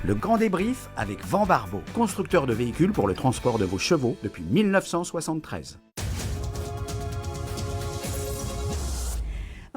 Le grand débrief avec Van Barbeau, constructeur de véhicules pour le transport de vos chevaux depuis 1973.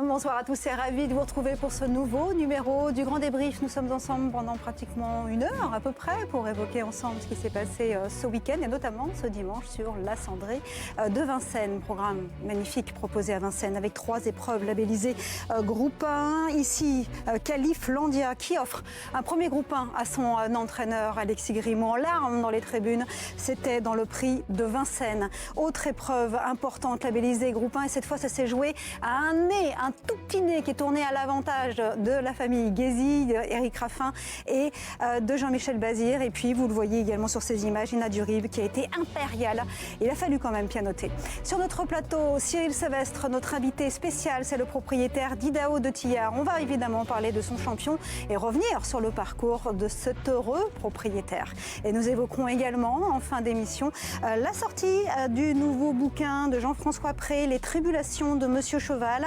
Bonsoir à tous et ravi de vous retrouver pour ce nouveau numéro du Grand Débrief. Nous sommes ensemble pendant pratiquement une heure à peu près pour évoquer ensemble ce qui s'est passé ce week-end et notamment ce dimanche sur la cendrée de Vincennes. Programme magnifique proposé à Vincennes avec 3 épreuves labellisées groupe 1. Ici, Califlandia qui offre un premier groupe 1 à son entraîneur Alexis Grimaud en larmes dans les tribunes. C'était dans le prix de Vincennes. Autre épreuve importante labellisée groupe 1 et cette fois ça s'est joué à un nez, un tout petit nez qui est tourné à l'avantage de la famille Guézy, d'Éric Raffin et de Jean-Michel Bazir. Et puis, vous le voyez également sur ces images, Ina Duribe qui a été impériale. Il a fallu quand même pianoter. Sur notre plateau, Cyril Sevestre, notre invité spécial, c'est le propriétaire d'Idaho de Tillard. On va évidemment parler de son champion et revenir sur le parcours de cet heureux propriétaire. Et nous évoquerons également, en fin d'émission, la sortie du nouveau bouquin de Jean-François Pré, Les tribulations de Monsieur Cheval.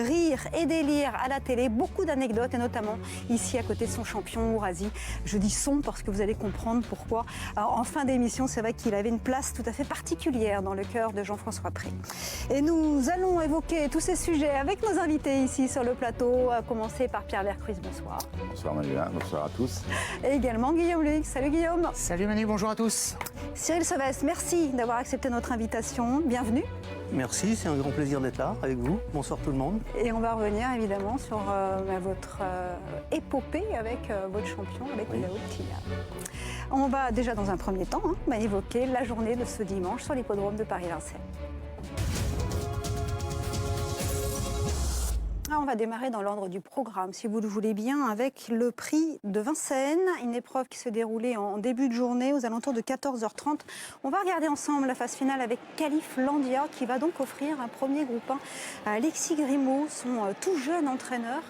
Rire et délire à la télé, beaucoup d'anecdotes et notamment ici à côté de son champion Ourasi. Je dis son parce que vous allez comprendre pourquoi. En fin d'émission, c'est vrai qu'il avait une place tout à fait particulière dans le cœur de Jean-François Pré. Et nous allons évoquer tous ces sujets avec nos invités ici sur le plateau, à commencer par Pierre Vercruis, bonsoir. Bonsoir Manuela, bonsoir à tous. Et également Guillaume Luc. Salut Guillaume. Salut Manu, bonjour à tous. Cyril Sevestre, merci d'avoir accepté notre invitation. Bienvenue. Merci, c'est un grand plaisir d'être là avec vous. Bonsoir tout le monde. Et on va revenir évidemment sur votre épopée avec votre champion, avec Idaho de Tillard. On va déjà dans un premier temps évoquer la journée de ce dimanche sur l'hippodrome de Paris-Vincennes. On va démarrer dans l'ordre du programme, si vous le voulez bien, avec le prix de Vincennes, une épreuve qui se déroulait en début de journée aux alentours de 14h30. On va regarder ensemble la phase finale avec Califlandia qui va donc offrir un premier groupe 1 à Alexis Grimaud, son tout jeune entraîneur.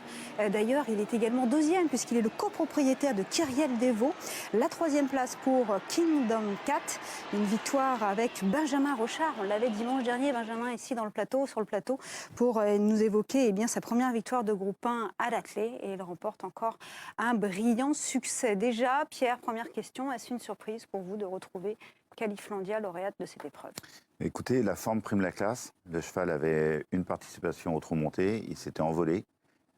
D'ailleurs, il est également deuxième puisqu'il est le copropriétaire de Kyriel Devaux. La 3e place pour Kingdom Cat, une victoire avec Benjamin Rochard. On l'avait dimanche dernier, Benjamin, ici dans le plateau, sur le plateau, pour nous évoquer sa première victoire de groupe 1 à l'athlé et il remporte encore un brillant succès. Déjà, Pierre, première question, est-ce une surprise pour vous de retrouver Califlandia, lauréate de cette épreuve? Écoutez, la forme prime la classe. Le cheval avait une participation au trot monté, il s'était envolé.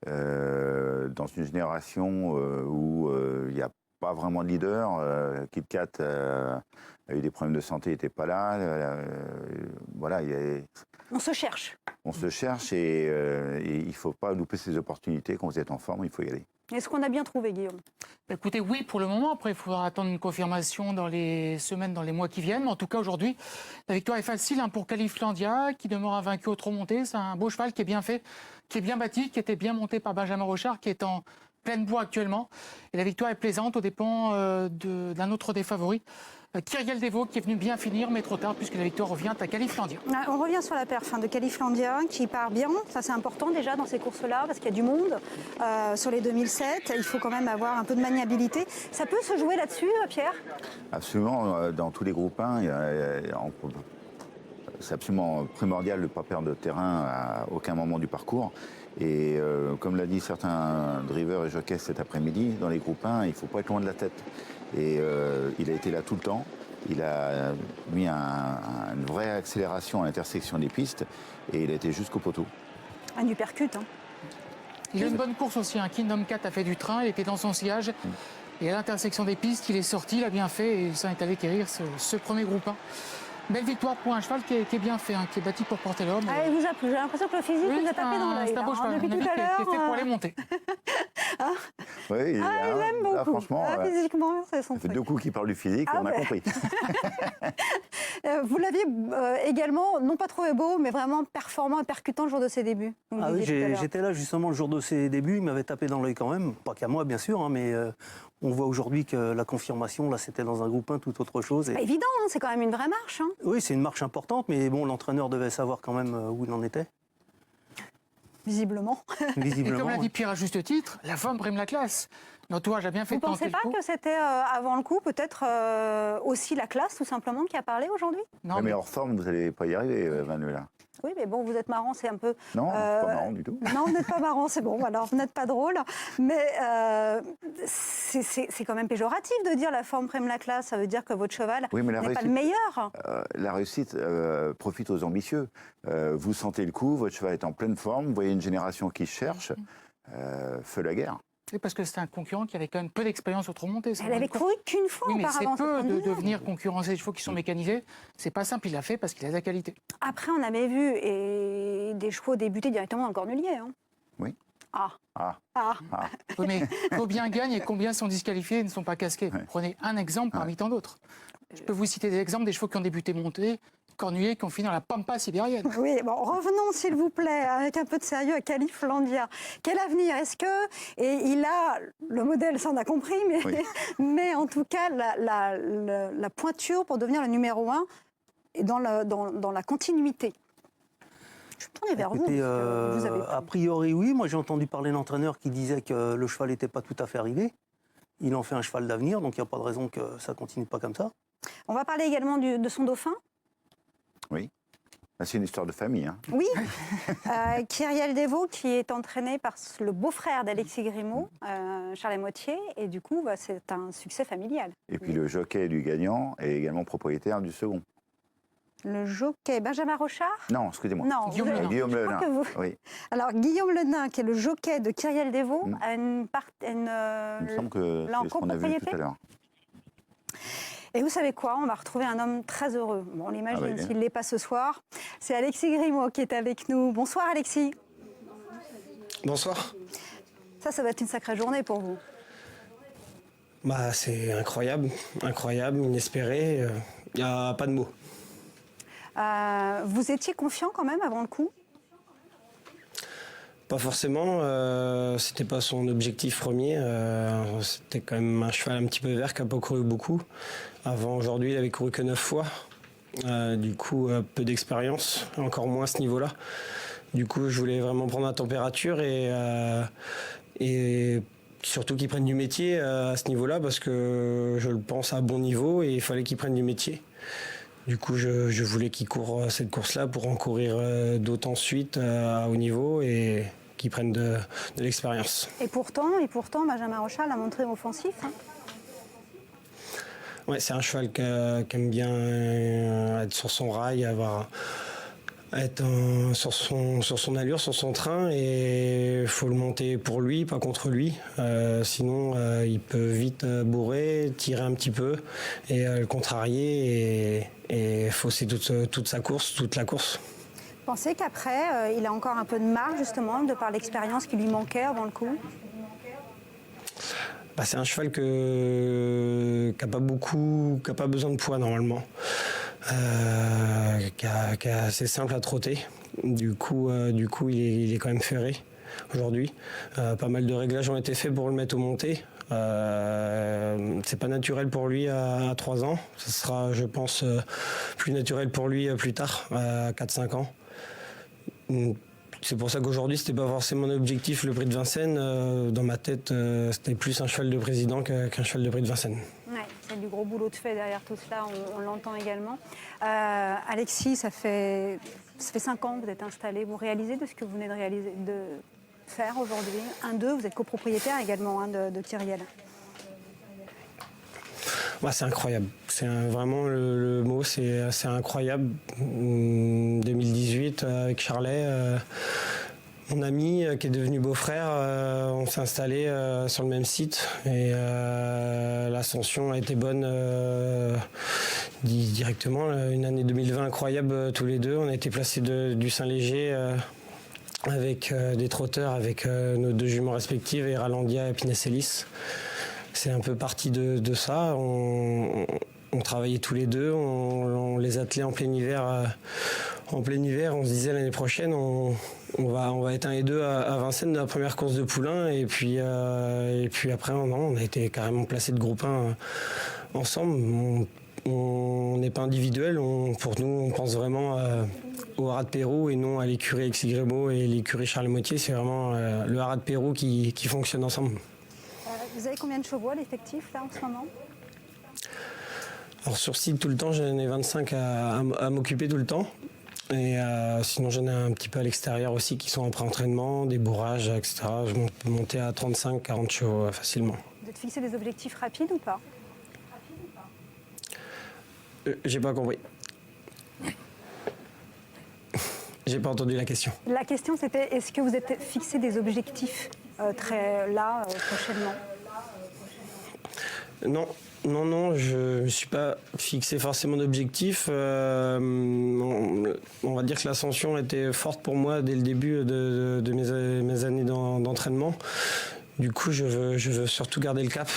Dans une génération où il n'y a pas vraiment de leader, Kit Kat a eu des problèmes de santé, il n'était pas là. Voilà, on se cherche. On se cherche et il ne faut pas louper ces opportunités. Quand vous êtes en forme, il faut y aller. Est-ce qu'on a bien trouvé, Guillaume? Écoutez, oui, pour le moment. Après, il faudra attendre une confirmation dans les semaines, dans les mois qui viennent. Mais en tout cas, aujourd'hui, la victoire est facile pour Califlandia, qui demeure invaincu au trot monté. C'est un beau cheval qui est bien fait, qui est bien bâti, qui était bien monté par Benjamin Rochard, qui est en pleine bourre actuellement. Et la victoire est plaisante aux dépens d'un autre des favoris, Kyriel Devaux, qui est venu bien finir, mais trop tard, puisque la victoire revient à Califlandia. On revient sur la perf de Califlandia, qui part bien. Ça, c'est important déjà dans ces courses-là, parce qu'il y a du monde. Sur les 2007, il faut quand même avoir un peu de maniabilité. Ça peut se jouer là-dessus, Pierre? Absolument. Dans tous les groupes 1, c'est absolument primordial de ne pas perdre de terrain à aucun moment du parcours. Et comme l'a dit certains drivers et jockeys cet après-midi, dans les groupes 1, il ne faut pas être loin de la tête. Et il a été là tout le temps. Il a mis une vraie accélération à l'intersection des pistes et il a été jusqu'au poteau. Un uppercut. Il a une bonne course aussi. Kingdom Cat a fait du train, il était dans son sillage. Et à l'intersection des pistes, il est sorti, il a bien fait et ça est allé quérir ce premier groupe 1. Belle victoire pour un cheval qui est bien fait, qui est bâti pour porter l'homme. Il vous a plu. J'ai l'impression que le physique vous a tapé dans l'œil. C'est un beau cheval, depuis tout à l'heure. Qui est fait pour aller monter. Oui, il aime beaucoup. Là, franchement, physiquement, c'est son ça fait truc. 2 coups qui parlent du physique, on a compris. Vous l'aviez également, non pas trouvé beau, mais vraiment performant et percutant le jour de ses débuts. Oui, j'étais là justement le jour de ses débuts, il m'avait tapé dans l'œil quand même, pas qu'à moi bien sûr, mais on voit aujourd'hui que la confirmation, là c'était dans un groupe 1, tout autre chose. Et... Évident, c'est quand même une vraie marche. Oui, c'est une marche importante, mais bon, l'entraîneur devait savoir quand même où il en était. Visiblement. Et comme l'a dit Pierre à juste titre, la forme prime la classe. L'entourage a bien fait Vous de ne tenter pensez pas le coup. que c'était avant le coup, peut-être aussi la classe tout simplement qui a parlé aujourd'hui? Non, Ouais, mais mais hors forme, vous n'allez pas y arriver, Manuela. Oui, mais bon, vous êtes marrant, c'est un peu... Non, c'est pas marrant du tout. Non, vous n'êtes pas marrant, c'est bon, alors vous n'êtes pas drôle. Mais c'est quand même péjoratif de dire la forme prime la classe. Ça veut dire que votre cheval Oui, mais la n'est pas réussite, le meilleur. la réussite profite aux ambitieux. Vous sentez le coup, votre cheval est en pleine forme, vous voyez une génération qui cherche, feu la guerre. c'est parce que c'était un concurrent qui avait quand même peu d'expérience au remonté. Elle avait couru qu'une fois Oui, mais c'est auparavant. peu cette de première. venir concurrencer des chevaux qui sont mécanisés. C'est pas simple, il l'a fait parce qu'il a de la qualité. Après, on avait vu des chevaux débuter directement dans le cornulier. Hein. Oui. Ah. Ah, Ah. ah. Oui, mais combien gagnent et combien sont disqualifiés et ne sont pas casqués. Ouais. Prenez un exemple parmi tant d'autres. Je peux vous citer des exemples des chevaux qui ont débuté montés, cornuliers, qui ont fini dans la pampa sibérienne. Oui, bon, revenons s'il vous plaît, avec un peu de sérieux à Califlandia. Quel avenir est-ce que, et il a, le modèle, ça on a compris, mais, Oui. mais en tout cas, la pointure pour devenir le numéro 1 est dans la continuité. Je me tourne vers vous, Écoutez, parce que vous avez... a priori, oui. Moi, j'ai entendu parler d'entraîneur qui disait que le cheval n'était pas tout à fait arrivé. Il en fait un cheval d'avenir, donc il n'y a pas de raison que ça continue pas comme ça. On va parler également de son dauphin. Oui. Ah, c'est une histoire de famille. Hein. Oui, Kyriel Desvaux, qui est entraîné par le beau-frère d'Alexis Grimaud, Charles Moitié, et du coup, c'est un succès familial. Et puis le jockey du gagnant est également propriétaire du second. Le jockey Benjamin Rochard. Non, excusez-moi. Non, Guillaume vous- Lenain. Guillaume je crois Lenain. que vous- Oui, Alors, Guillaume Lenain, qui est le jockey de Kyriel Desvaux, Mm. a une il me semble que là, en c'est ce qu'on a vu copropriété tout à l'heure. Et vous savez quoi? On va retrouver un homme très heureux. Bon, on l'imagine, Ah oui. s'il ne l'est pas ce soir. C'est Alexis Grimaud qui est avec nous. Bonsoir Alexis. Bonsoir. Ça va être une sacrée journée pour vous. Bah, c'est incroyable, inespéré. Il n'y a pas de mots. Vous étiez confiant quand même avant le coup? Pas forcément. C'était pas son objectif premier. C'était quand même un cheval un petit peu vert qui n'a pas couru beaucoup. Avant aujourd'hui, il avait couru que 9 fois. Du coup, peu d'expérience, encore moins à ce niveau-là. Du coup, je voulais vraiment prendre la température et surtout qu'il prenne du métier à ce niveau-là parce que je le pense à bon niveau et il fallait qu'il prenne du métier. Du coup, je voulais qu'il court cette course-là pour en courir d'autres ensuite à haut niveau et qu'il prenne de l'expérience. Et pourtant, Benjamin Rochard l'a montré offensif. Hein. Ouais, c'est un cheval qui aime bien être sur son rail, être sur son allure, sur son train, et il faut le monter pour lui, pas contre lui. Sinon, il peut vite bourrer, tirer un petit peu et le contrarier et fausser toute sa course, toute la course. Vous pensez qu'après, il a encore un peu de marge, justement, de par l'expérience qui lui manquait avant le coup? Bah, c'est un cheval qui n'a pas besoin de poids normalement, qui est assez simple à trotter. Du coup, il est quand même ferré aujourd'hui. Pas mal de réglages ont été faits pour le mettre au monté. C'est pas naturel pour lui à 3 ans. Ce sera, je pense, plus naturel pour lui plus tard, à 4-5 ans. C'est pour ça qu'aujourd'hui, c'était pas forcément un objectif, le prix de Vincennes. Dans ma tête, c'était plus un cheval de président qu'un cheval de prix de Vincennes. Ouais, c'est du gros boulot de fait derrière tout cela, on l'entend également. Alexis, ça fait 5 ans que vous êtes installé. Vous réalisez de ce que vous venez de faire aujourd'hui? 1-2, vous êtes copropriétaire également de Kyriel. Ouais, c'est incroyable. C'est vraiment le mot, c'est incroyable. 2018, avec Charlet, mon ami qui est devenu beau-frère, on s'est installé sur le même site et l'ascension a été bonne directement. Une année 2020 incroyable tous les deux. On a été placés du Saint-Léger avec des trotteurs, avec nos 2 juments respectives, Eralandia et Pinacélis. C'est un peu parti de ça. On travaillait tous les deux, on les attelait en plein hiver. On se disait l'année prochaine, on va être 1 et 2 à Vincennes de la première course de poulain. Et puis après, on a été carrément placés de groupe 1 ensemble. On n'est pas individuel. Pour nous, on pense vraiment au Haras de Pérou et non à l'écurie Alexis Grimaud et l'écurie Charles Moitié. C'est vraiment le Haras de Pérou qui fonctionne ensemble. Vous avez combien de chevaux à l'effectif là en ce moment? Alors sur site tout le temps, j'en ai 25 à m'occuper tout le temps. Et sinon j'en ai un petit peu à l'extérieur aussi qui sont en pré-entraînement, des bourrages, etc. Je peux monter à 35-40 chevaux facilement. Vous êtes fixé des objectifs rapides ou pas? J'ai pas compris. J'ai pas entendu la question. La question c'était, est-ce que vous êtes fixé des objectifs prochainement? Non, je ne suis pas fixé forcément d'objectif. On va dire que l'ascension était forte pour moi dès le début de mes années d'entraînement. Du coup, je veux surtout garder le cap,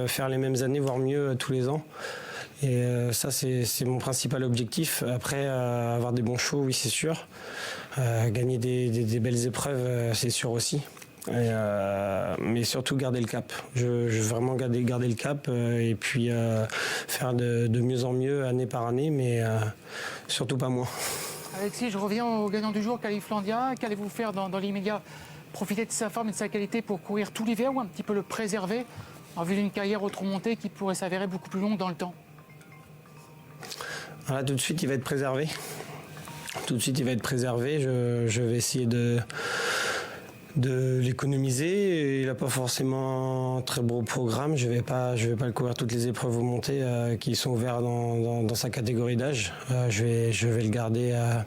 faire les mêmes années, voire mieux tous les ans. Et ça, c'est mon principal objectif. Après, avoir des bons shows, oui, c'est sûr. Gagner des belles épreuves, c'est sûr aussi. Mais surtout garder le cap. Je veux vraiment garder le cap et puis faire de mieux en mieux année par année, mais surtout pas moins. Alexis, je reviens au gagnant du jour, Califlandia. Qu'allez-vous faire dans l'immédiat? Profiter de sa forme et de sa qualité pour courir tout l'hiver ou un petit peu le préserver en vue d'une carrière autre-montée qui pourrait s'avérer beaucoup plus longue dans le temps? Voilà, tout de suite, il va être préservé. Je vais essayer de l'économiser. Il n'a pas forcément un très beau programme. Je vais pas le courir toutes les épreuves aux montées qui sont ouvertes dans sa catégorie d'âge. Je vais le garder un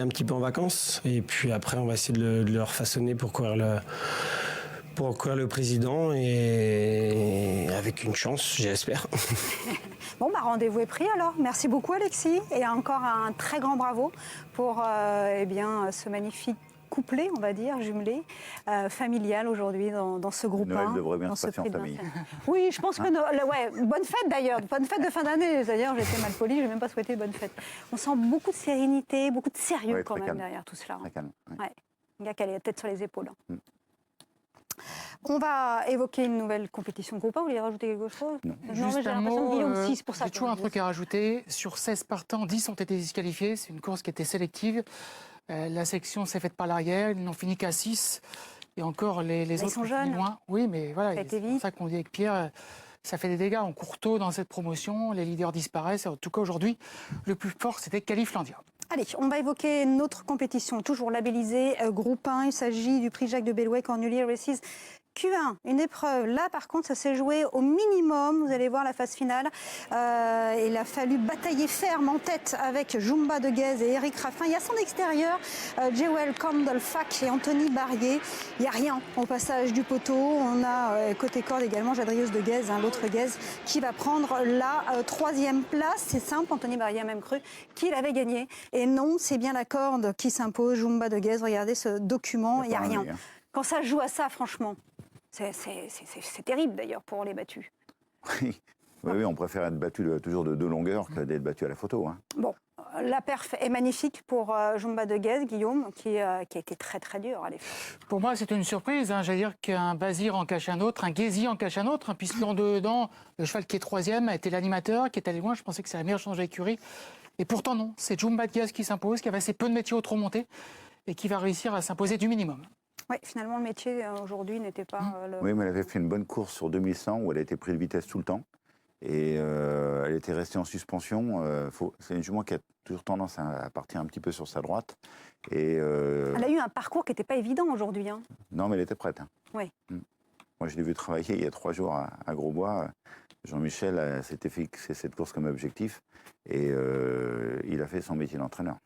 petit peu en vacances. Et puis après, on va essayer de le refaçonner pour courir le président et avec une chance, j'espère. Bon, rendez-vous est pris alors. Merci beaucoup Alexis et encore un très grand bravo pour ce magnifique couplé, on va dire, jumelé, familial aujourd'hui dans ce groupe 1. Noël devrait bien se passer en famille. Oui, je pense que bonne fête d'ailleurs, bonne fête de fin d'année. D'ailleurs, j'étais mal polie, je n'ai même pas souhaité bonne fête. On sent beaucoup de sérénité, beaucoup de sérieux quand même calme. Derrière tout cela. Très calme. Ouais. Un gars qui a la tête sur les épaules. On va évoquer une nouvelle compétition de groupe 1. Vous voulez rajouter quelque chose? Non, juste un mot, j'ai toujours un truc à rajouter. rajouter. Sur 16 partants, 10 ont été disqualifiés. C'est une course qui était sélective. La section s'est faite par l'arrière. Ils n'ont fini qu'à 6. Et encore, les autres sont jeunes. Loin. Oui, mais voilà, c'est pour ça qu'on dit avec Pierre, ça fait des dégâts. On court tôt dans cette promotion. Les leaders disparaissent. En tout cas, aujourd'hui, le plus fort, c'était Califlandia. Allez, on va évoquer notre compétition, toujours labellisée groupe 1. Il s'agit du prix Jacques de Bellouet Cornulier Races Q1, une épreuve. Là, par contre, ça s'est joué au minimum. Vous allez voir la phase finale. Il a fallu batailler ferme en tête avec Jumba de Guez et Eric Raffin. Il y a son extérieur, Jewel Campbell-Fack et Anthony Barrier. Il n'y a rien au passage du poteau. On a côté corde également Jadrieuse de Guez, l'autre Guez, qui va prendre la 3e place. C'est simple, Anthony Barrier a même cru qu'il avait gagné. Et non, c'est bien la corde qui s'impose. Jumba de Guez, regardez ce document, il n'y a rien. Quand ça joue à ça, franchement, c'est terrible d'ailleurs pour les battus. Oui, on préfère être battu toujours de 2 longueurs que d'être battu à la photo. Hein. Bon, la perf est magnifique pour Jumba de Guez, Guillaume, qui a été très très dur à l'effet. Pour moi, c'est une surprise. J'allais dire qu'un Bazir en cache un autre, un Guézy en cache un autre, puisque en dedans, le cheval qui est 3e a été l'animateur, qui est allé loin. Je pensais que c'est la meilleure chance de l'écurie. Et pourtant, non. C'est Jumba de Guez qui s'impose, qui avait assez peu de métiers au trop monté et qui va réussir à s'imposer du minimum. Oui, finalement, le métier aujourd'hui n'était pas... Oui, mais elle avait fait une bonne course sur 2100 où elle a été prise de vitesse tout le temps. Et elle était restée en suspension. C'est une jument qui a toujours tendance à partir un petit peu sur sa droite. Et, elle a eu un parcours qui n'était pas évident aujourd'hui. Hein. Non, mais elle était prête. Hein. Oui. Moi, je l'ai vu travailler il y a 3 jours à Grosbois. Jean-Michel s'était fixé cette course comme objectif. Et il a fait son métier d'entraîneur.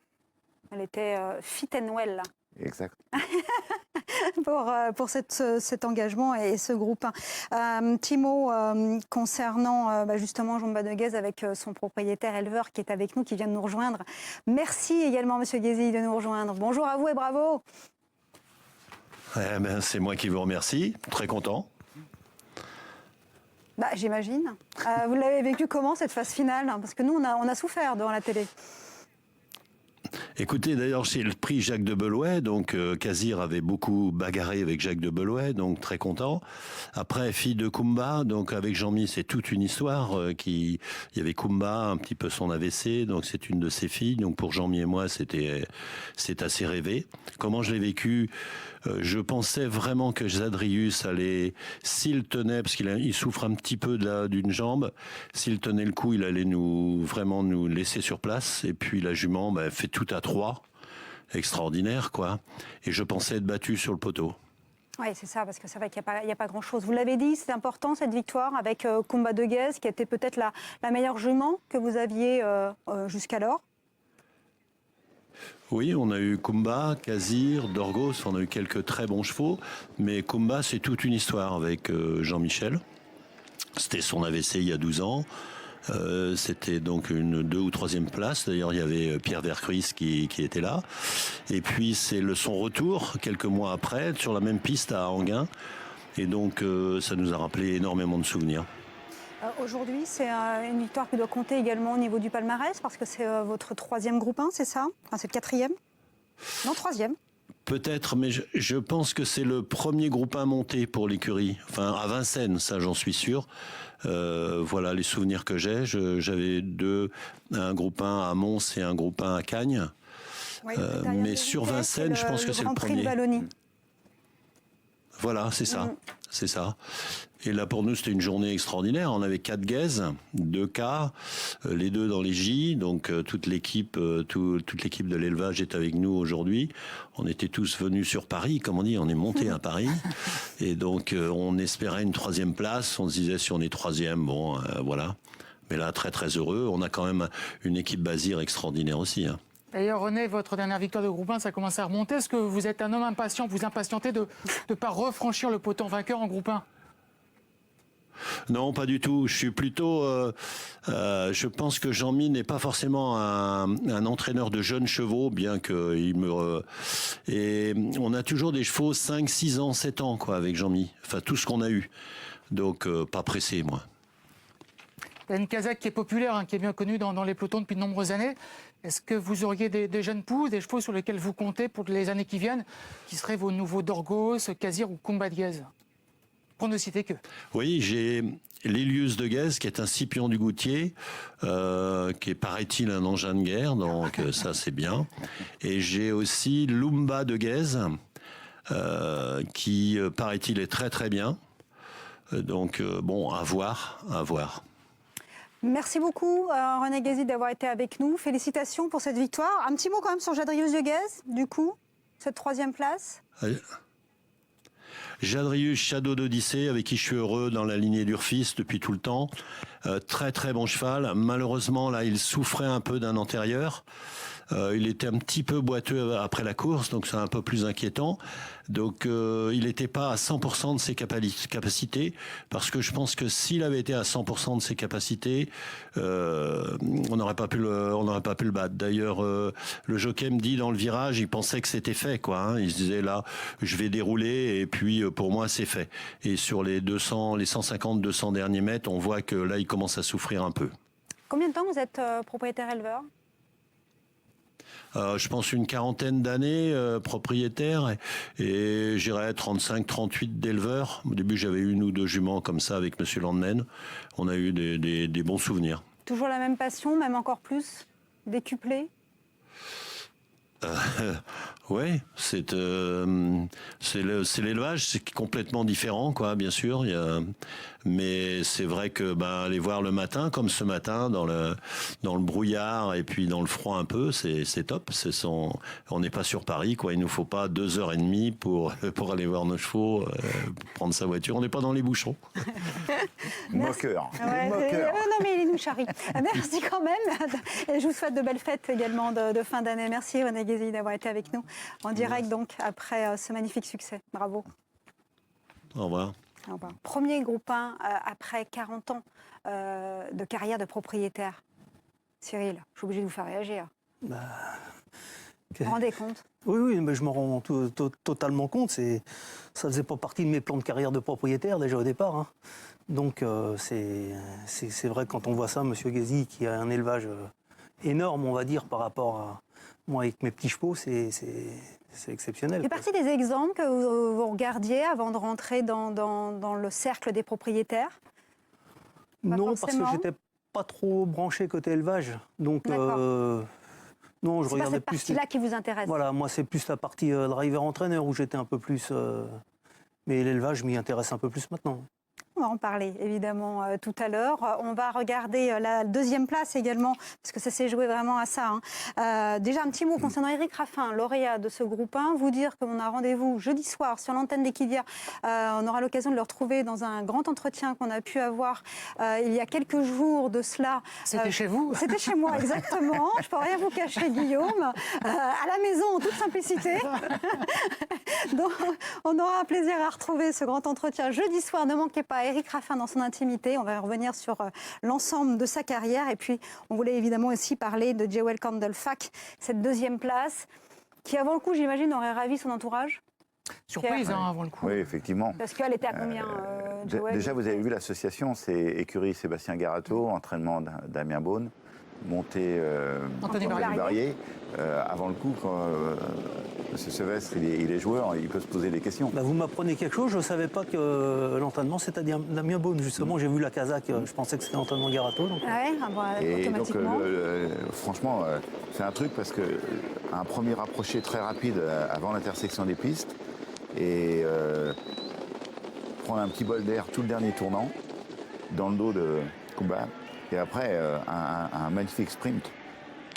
Elle était fit and well, là. Exact. pour cet engagement et ce groupe 1. Petit mot concernant justement Jumba de Guez avec son propriétaire éleveur qui est avec nous, qui vient de nous rejoindre. Merci également, Monsieur Guézy, de nous rejoindre. Bonjour à vous et bravo. C'est moi qui vous remercie, très content. J'imagine. Vous l'avez vécu comment cette phase finale? Parce que nous, on a souffert devant la télé. Écoutez, d'ailleurs, c'est le prix Jacques de Bellouet, donc Kazir avait beaucoup bagarré avec Jacques de Bellouet, donc très content. Après, fille de Kumba, donc avec Jean-Mi, c'est toute une histoire. Il y avait Kumba, un petit peu son AVC, donc c'est une de ses filles. Donc pour Jean-Mi et moi, c'est assez rêvé. Comment je l'ai vécu? Je pensais vraiment que Zadrius allait, s'il tenait, parce qu'il souffre un petit peu d'une jambe, s'il tenait le coup, il allait vraiment nous laisser sur place. Et puis la jument fait tout à 3, extraordinaire quoi. Et je pensais être battu sur le poteau. Oui, c'est ça, parce que c'est vrai qu'il n'y a pas grand-chose. Vous l'avez dit, c'est important cette victoire avec Kumba de Guez, qui était peut-être la meilleure jument que vous aviez jusqu'alors. Oui, on a eu Kumba, Kazir, Dorgos, on a eu quelques très bons chevaux, mais Kumba, c'est toute une histoire avec Jean-Michel. C'était son AVC il y a 12 ans. C'était donc une 2e ou 3e place. D'ailleurs, il y avait Pierre Vercruis qui était là. Et puis, c'est son retour, quelques mois après, sur la même piste à Anguin. Et donc, ça nous a rappelé énormément de souvenirs. Aujourd'hui, c'est une victoire qui doit compter également au niveau du palmarès, parce que c'est votre 3e groupe 1, c'est ça? Enfin, c'est le 4e? Non, 3e. Peut-être, mais je pense que c'est le premier groupe 1 monté pour l'écurie. Enfin, à Vincennes, ça j'en suis sûr. Voilà les souvenirs que j'ai. J'avais un groupe 1 à Mons et un groupe 1 à Cagnes. Oui, mais sur Vincennes, je pense que c'est le premier. Grand Prix de Wallonie. Voilà, c'est ça. C'est ça. Et là, pour nous, c'était une journée extraordinaire. On avait 4 guèzes, 2 cas, les 2 dans les J. Donc, toute l'équipe de l'élevage est avec nous aujourd'hui. On était tous venus sur Paris, comme on dit. On est monté à Paris. Et donc, on espérait une 3e place. On se disait, si on est 3e, bon, voilà. Mais là, très, très heureux. On a quand même une équipe Basir extraordinaire aussi, hein. D'ailleurs, René, votre dernière victoire de groupe 1, ça commence à remonter. Est-ce que vous êtes un homme impatient, vous impatientez de ne pas refranchir le poteau vainqueur en groupe 1? Non, pas du tout. Je suis plutôt... je pense que Jean-Mi n'est pas forcément un entraîneur de jeunes chevaux, bien qu'il me... Et on a toujours des chevaux 5, 6 ans, 7 ans, quoi, avec Jean-Mi. Enfin, tout ce qu'on a eu. Donc, pas pressé, moi. Il y a une Kazakh qui est populaire, hein, qui est bien connue dans les pelotons depuis de nombreuses années. Est-ce que vous auriez des jeunes pousses, des chevaux sur lesquels vous comptez pour les années qui viennent, qui seraient vos nouveaux Dorgos, Kazir ou Kumba de Guez? Pour ne citer que. Oui, j'ai l'Hélius de Guez, qui est un Scipion du Goutier, qui est, paraît-il, un engin de guerre, donc ça c'est bien. Et j'ai aussi Lumba de Guez, qui, paraît-il, est très très bien. Donc, bon, à voir, à voir. Merci beaucoup, René Guézy, d'avoir été avec nous. Félicitations pour cette victoire. Un petit mot quand même sur Jadrius de Guez, du coup, cette 3e place. Jadrius Shadow d'Odyssée, avec qui je suis heureux dans la lignée d'Urfis depuis tout le temps. Très très bon cheval. Malheureusement, là, il souffrait un peu d'un antérieur. Il était un petit peu boiteux après la course, donc c'est un peu plus inquiétant. Donc il n'était pas à 100% de ses capacités, parce que je pense que s'il avait été à 100% de ses capacités, on n'aurait pas pu le battre. D'ailleurs, le jockey me dit dans le virage, il pensait que c'était fait, quoi, hein. Il se disait là, je vais dérouler et puis pour moi c'est fait. Et sur les 150-200 derniers mètres, on voit que là il commence à souffrir un peu. Combien de temps vous êtes propriétaire éleveur? Je pense une 40aine d'années propriétaire et j'irais 35-38 d'éleveurs. Au début, j'avais 1 ou 2 juments comme ça avec Monsieur Landmen. On a eu des bons souvenirs. Toujours la même passion, même encore plus, décuplée? Oui, c'est l'élevage, c'est complètement différent, quoi, bien sûr. Mais c'est vrai que aller voir le matin, comme ce matin, dans le brouillard et puis dans le froid un peu, c'est top. On n'est pas sur Paris, quoi. Il nous faut pas 2h30 pour aller voir nos chevaux, prendre sa voiture. On n'est pas dans les bouchons. Moqueur. Ouais, Moqueur. non, mais il nous charrie. Merci quand même. Et je vous souhaite de belles fêtes également de fin d'année. Merci René Guézy d'avoir été avec nous en direct donc après ce magnifique succès. Bravo. Au revoir. Au revoir. Premier groupe 1 après 40 ans de carrière de propriétaire. Cyril, je suis obligé de vous faire réagir. Vous vous rendez compte? Oui, mais je m'en rends totalement compte. Ça ne faisait pas partie de mes plans de carrière de propriétaire déjà au départ, hein. Donc c'est vrai que quand on voit ça, M. Guézy, qui a un élevage énorme, on va dire, par rapport à moi avec mes petits chevaux, c'est exceptionnel. C'est partie des exemples que vous regardiez avant de rentrer dans le cercle des propriétaires? Non, parce que j'étais pas trop branché côté élevage. Donc Non, je C'est pas regardais cette plus. partie-là qui vous intéresse. Voilà, moi c'est plus la partie driver-entraîneur où j'étais un peu plus. Mais l'élevage, je m'y intéresse un peu plus maintenant. On va en parler évidemment tout à l'heure. On va regarder la deuxième place également, parce que ça s'est joué vraiment à ça. Déjà un petit mot concernant Éric Raffin, lauréat de ce groupe 1. Vous dire qu'on a rendez-vous jeudi soir sur l'antenne d'Equidia. On aura l'occasion de le retrouver dans un grand entretien qu'on a pu avoir il y a quelques jours de cela. C'était chez vous? C'était chez moi, exactement. Je ne peux rien vous cacher, Guillaume. À la maison, en toute simplicité. Donc, on aura un plaisir à retrouver ce grand entretien jeudi soir. Ne manquez pas Éric Raffin dans son intimité. On va revenir sur l'ensemble de sa carrière. Et puis, on voulait évidemment aussi parler de Jewel Campbell-Fak, cette deuxième place, qui avant le coup, j'imagine, aurait ravi son entourage. Surprise, avant le coup. Oui, effectivement. Parce qu'elle était à combien, Jewel? Déjà, vous avez vu l'association, c'est écurie Sébastien Garato, entraînement Damien Beaune, montée Anthony Barrier. Avant le coup, quand M. Sylvestre il est joueur, il peut se poser des questions. Bah, vous m'apprenez quelque chose, je ne savais pas que l'entraînement c'était Damien Beaune. Justement, j'ai vu la casaque, je pensais que c'était l'entraînement Garato. Donc... Ouais, Et donc, automatiquement. franchement, c'est un truc parce qu'un premier rapproché très rapide avant l'intersection des pistes et prendre un petit bol d'air tout le dernier tournant dans le dos de Kumba. Et après, un magnifique sprint.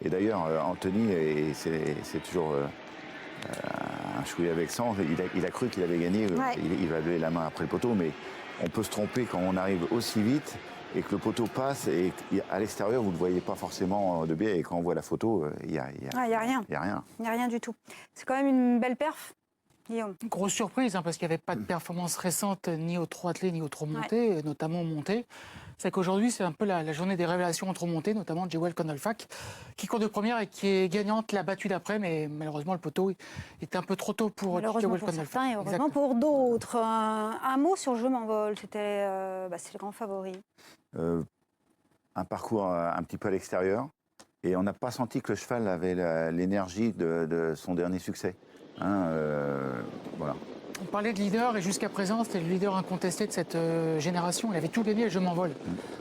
Et d'ailleurs, Anthony, c'est toujours un chouïa avec sang. Il a cru qu'il avait gagné. Ouais. Il va lever la main après le poteau. Mais on peut se tromper quand on arrive aussi vite et que le poteau passe. Et à l'extérieur, vous ne le voyez pas forcément de biais. Et quand on voit la photo, il n'y a rien. Il n'y a rien du tout. C'est quand même une belle perf, Guillaume. Grosse surprise, parce qu'il n'y avait pas de performance récente ni au trot attelé ni au trot monté, notamment au monté. C'est qu'aujourd'hui, c'est un peu la journée des révélations en trot monté, notamment Jewel Campbell-Fak, qui court de première et qui est gagnante, l'a battue d'après, mais malheureusement, le poteau était un peu trop tôt pour Malheureusement Jewel pour certains Campbell-Fak. et heureusement pour d'autres. Un mot sur Je m'envole, c'est le grand favori. Un parcours un petit peu à l'extérieur. Et on n'a pas senti que le cheval avait l'énergie de son dernier succès. Voilà. On parlait de leader et jusqu'à présent, c'était le leader incontesté de cette génération. Il avait tout gagné, Je m'envole.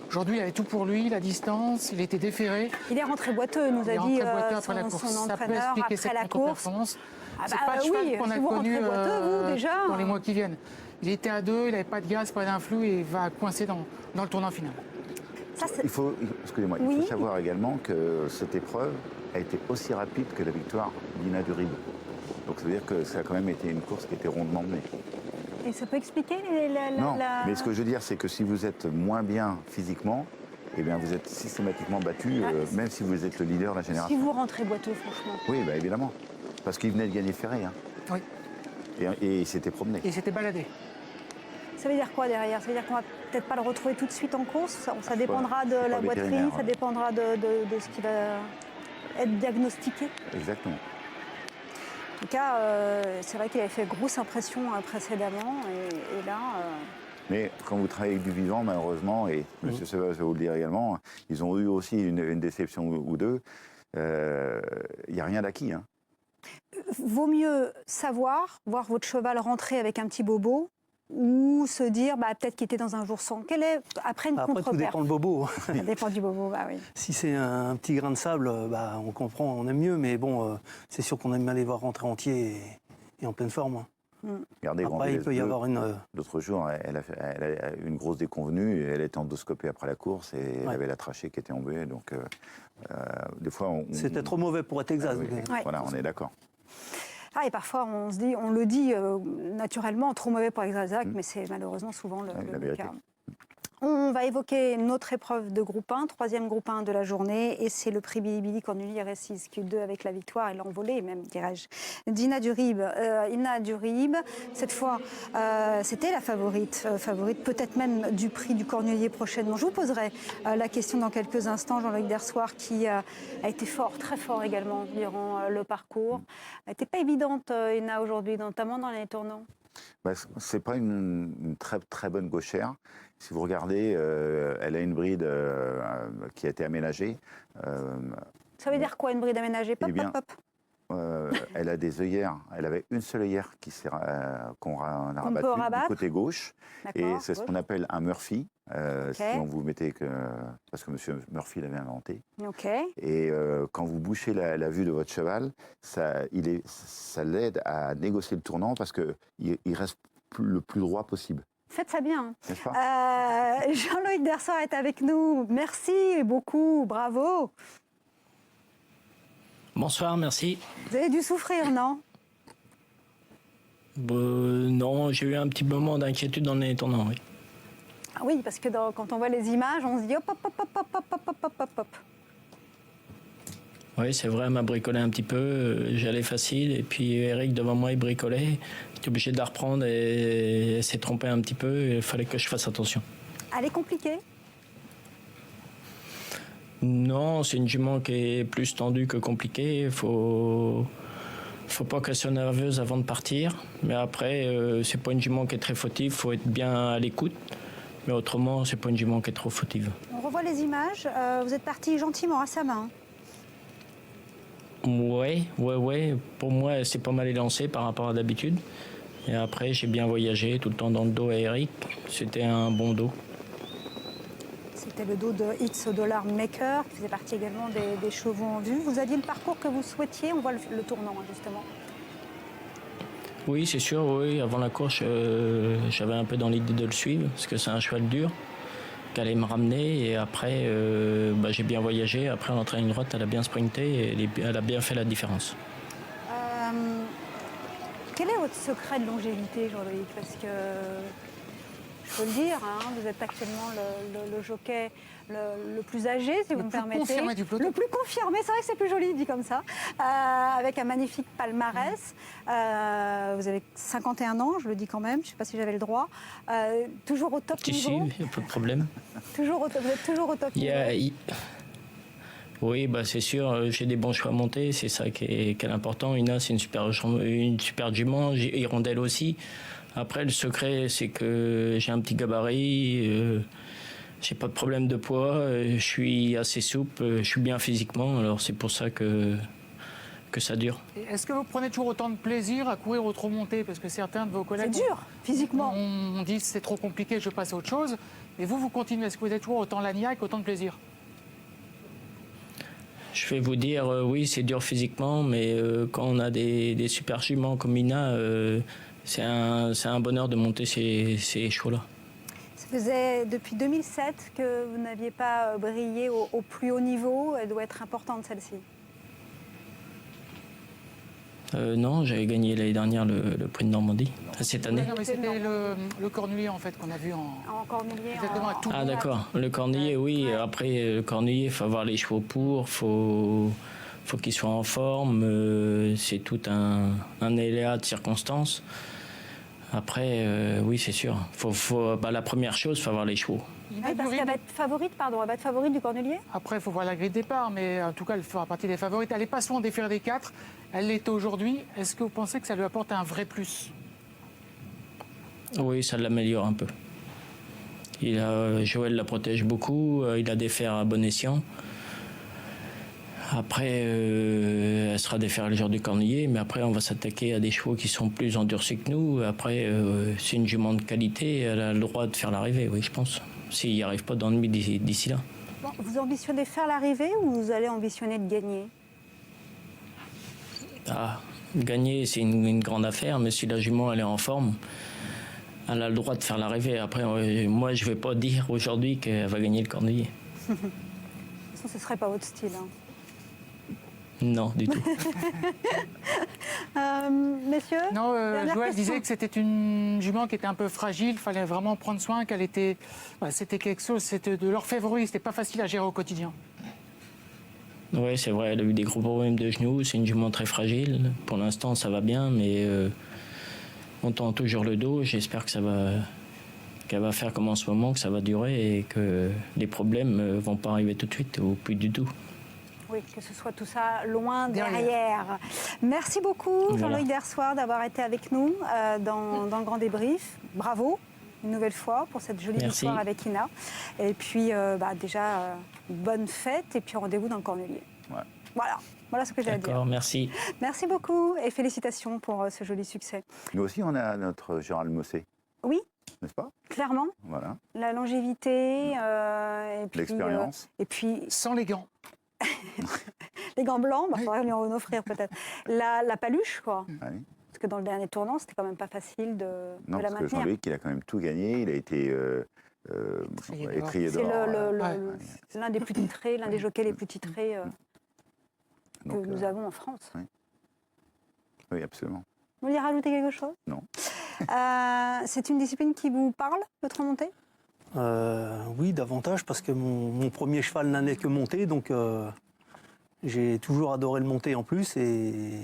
Aujourd'hui, il avait tout pour lui, la distance, il était déféré. Il est rentré boiteux, nous a dit après la son course. Ça peut entraîneur expliquer après cette la course. contre-performance. C'est pas le oui, cheval qu'on a si vous connu rentrez boiteux, vous, déjà. dans les mois qui viennent. Il était à 2, il n'avait pas de gaz, pas d'influx et il va coincer dans le tournant final. Ça, Il faut savoir également que cette épreuve a été aussi rapide que la victoire d'Ina Durib. Donc ça veut dire que ça a quand même été une course qui était rondement menée. Et ça peut expliquer Non, mais ce que je veux dire, c'est que si vous êtes moins bien physiquement, eh bien vous êtes systématiquement battu, même si vous êtes le leader de la génération. Si vous rentrez boiteux, franchement. Oui, bah, évidemment. Parce qu'il venait de gagner Ferré. Hein. Oui. Et il s'était promené. Et il s'était baladé. Ça veut dire quoi derrière? Ça veut dire qu'on va peut-être pas le retrouver tout de suite en course. Ça dépendra de la boiterie, vétérinaire, ça dépendra de ce qui va être diagnostiqué. Exactement. En tout cas, c'est vrai qu'il avait fait grosse impression précédemment. Et là... Mais quand vous travaillez avec du vivant, malheureusement, et M. Sevas va vous le dire également, ils ont eu aussi une déception ou deux. Il n'y a rien d'acquis. Hein. Vaut mieux savoir, voir votre cheval rentrer avec un petit bobo, ou se dire peut-être qu'il était dans un jour sans. Quelle est, après une Après, tout dépend le bobo. Ça dépend du bobo, oui. Si c'est un petit grain de sable, on comprend, on aime mieux, mais bon, c'est sûr qu'on aime bien les voir rentrer entiers et en pleine forme. Regardez, Après, il peut y avoir une... L'autre jour, elle a eu une grosse déconvenue, et elle était endoscopée après la course, et elle avait la trachée qui était embuée, donc des fois... C'était trop mauvais pour être exact. Oui, voilà, on est d'accord. Et parfois, on le dit naturellement, trop mauvais pour Exazac, mais c'est malheureusement souvent le cas. On va évoquer notre épreuve de groupe 1, troisième groupe 1 de la journée, et c'est le prix Billy Cornelius RS6 Q2 avec la victoire et l'envolée, même, dirais-je, d'Ina Durib. Ina Durib, cette fois, c'était la favorite peut-être même du prix du Cornulier prochainement. Je vous poserai la question dans quelques instants. Jean-Luc Dersoir, qui a été fort, très fort également durant le parcours. Elle n'était pas évidente, Ina, aujourd'hui, notamment dans les tournants. C'est pas une très, très bonne gauchère. Si vous regardez, elle a une bride qui a été aménagée. Ça veut dire quoi, une bride aménagée? Pop, Eh bien, pop, pop. elle a des œillères. Elle avait une seule œillère qu'on a rabattue du rabattre. côté gauche. Et D'accord, c'est ce gauche. qu'on appelle un Murphy. Ok. Si on vous mettez parce que M. Murphy l'avait inventé. Ok. Et quand vous bouchez la vue de votre cheval, ça l'aide à négocier le tournant parce qu'il reste le plus droit possible. Faites ça bien. N'est-ce pas? Jean-Loïc Dersoir est avec nous. Merci beaucoup. Bravo. Bonsoir, merci. Vous avez dû souffrir, non? Non, j'ai eu un petit moment d'inquiétude dans les tournants, oui. Ah oui, parce que quand on voit les images, on se dit hop, hop, hop, hop, hop, hop, hop, hop, hop, hop. Oui, c'est vrai, elle m'a bricolé un petit peu, j'allais facile, et puis Eric devant moi, il bricolait. J'étais obligé de la reprendre et elle s'est trompée un petit peu, il fallait que je fasse attention. Elle est compliquée? Non, c'est une jument qui est plus tendue que compliquée, faut pas qu'elle soit nerveuse avant de partir, mais après, c'est pas une jument qui est très fautive, faut être bien à l'écoute. Mais autrement, c'est pas une jument qui est trop fautive. On revoit les images. Vous êtes parti gentiment à sa main. Ouais. Pour moi, elle s'est pas mal élancée par rapport à d'habitude. Et après, j'ai bien voyagé tout le temps dans le dos à Eric. C'était un bon dos. C'était le dos de It's $, Maker, qui faisait partie également des chevaux en vue. Vous aviez le parcours que vous souhaitiez. On voit le tournant, justement. Oui, c'est sûr, oui. Avant la course, j'avais un peu dans l'idée de le suivre, parce que c'est un cheval dur, qui allait me ramener. Et après, j'ai bien voyagé. Après, en entrée ligne droite, elle a bien sprinté et elle a bien fait la différence. Quel est votre secret de longévité, Jean-Loïc? Parce que, je peux le dire, hein, vous êtes actuellement le jockey le plus âgé, si vous me permettez. Le plus confirmé du peloton. Le plus confirmé, c'est vrai que c'est plus joli dit comme ça. Avec un magnifique palmarès. Vous avez 51 ans, je le dis quand même, je ne sais pas si j'avais le droit. Toujours au top Si, niveau. il n'y a pas de problème. Vous êtes toujours au top niveau. Oui, c'est sûr, j'ai des bons choix à monter, c'est ça qui est important. Ina, c'est une super jument, Hirondelle aussi. Après, le secret, c'est que j'ai un petit gabarit, j'ai pas de problème de poids, je suis assez souple, je suis bien physiquement, alors c'est pour ça que ça dure. Est-ce que vous prenez toujours autant de plaisir à courir au trot monté? Parce que certains de vos collègues... C'est dur, physiquement. On dit c'est trop compliqué, je passe à autre chose. Mais vous continuez. Est-ce que vous avez toujours autant l'agnac, autant de plaisir? Je vais vous dire, oui, c'est dur physiquement, mais quand on a des super juments comme Ina, c'est un bonheur de monter ces chevaux-là. Ça faisait depuis 2007 que vous n'aviez pas brillé au plus haut niveau. Elle doit être importante, celle-ci. Non, j'avais gagné l'année dernière le prix de Normandie, cette année. Non, mais c'était le cornulier en fait qu'on a vu en cornulier. exactement à tout. Ah d'accord, le cornulier, oui. Ouais. Après, le cornulier, il faut avoir les chevaux pour, faut qu'ils soient en forme. C'est tout un éléa de circonstances. Après, oui, c'est sûr. La première chose, il faut avoir les chevaux. Parce qu'elle va être favorite, elle va être favorite du cornulier. Après, il faut voir la grille de départ, mais en tout cas, elle fera partie des favorites. Elle n'est pas souvent déférée des 4. Elle l'est aujourd'hui. Est-ce que vous pensez que ça lui apporte un vrai plus? Oui, ça l'améliore un peu. Joël la protège beaucoup, il a des fers à bon escient. Après, elle sera déférée le jour du cornulier, mais après, on va s'attaquer à des chevaux qui sont plus endurcis que nous. Après, c'est une jument de qualité, elle a le droit de faire l'arrivée, oui, je pense. S'il n'y arrive pas d'ennui d'ici là. Bon, vous ambitionnez faire l'arrivée ou vous allez ambitionner de gagner? Gagner, c'est une grande affaire, mais si la jument elle est en forme, elle a le droit de faire l'arrivée. Après, moi, je ne vais pas dire aujourd'hui qu'elle va gagner le cornulier. De toute façon, ce ne serait pas votre style. Hein. Non, du tout. Messieurs, Non, dernière Joël question. disait que c'était une jument qui était un peu fragile, il fallait vraiment prendre soin, qu'elle était... c'était quelque chose, c'était de l'orfèvrerie, c'était pas facile à gérer au quotidien. Oui, c'est vrai, elle a eu des gros problèmes de genoux, c'est une jument très fragile. Pour l'instant, ça va bien, mais on tend toujours le dos. J'espère que qu'elle va faire comme en ce moment, que ça va durer et que les problèmes ne vont pas arriver tout de suite ou plus du tout. Oui, que ce soit tout ça loin derrière. Merci beaucoup, Voilà. Jean-Loïc Dersoir, d'avoir été avec nous dans le Grand Débrief. Bravo, une nouvelle fois, pour cette jolie Merci. victoire avec Ina. Et puis, déjà, bonne fête et puis rendez-vous dans le Cornulier. Ouais. Voilà. Voilà ce que j'ai à dire. D'accord, merci. Merci beaucoup et félicitations pour ce joli succès. Nous aussi, on a notre Gérald Mossé, Oui, n'est-ce pas? clairement, Voilà, la longévité et puis, l'expérience. et puis Sans les gants. les gants blancs, il faudrait lui en offrir peut-être. La paluche, quoi. Oui. Parce que dans le dernier tournant, c'était quand même pas facile de Non, la parce que maintenir. Jean-Luc, il a quand même tout gagné. Il a été étrier C'est d'or. l'un des plus titrés, l'un des jockeys les plus titrés que Donc, nous avons en France. oui, absolument. Vous voulez rajouter quelque chose? Non. C'est une discipline qui vous parle, le trot monté? Oui, davantage, parce que mon premier cheval n'allait que monter, donc j'ai toujours adoré le monter en plus, et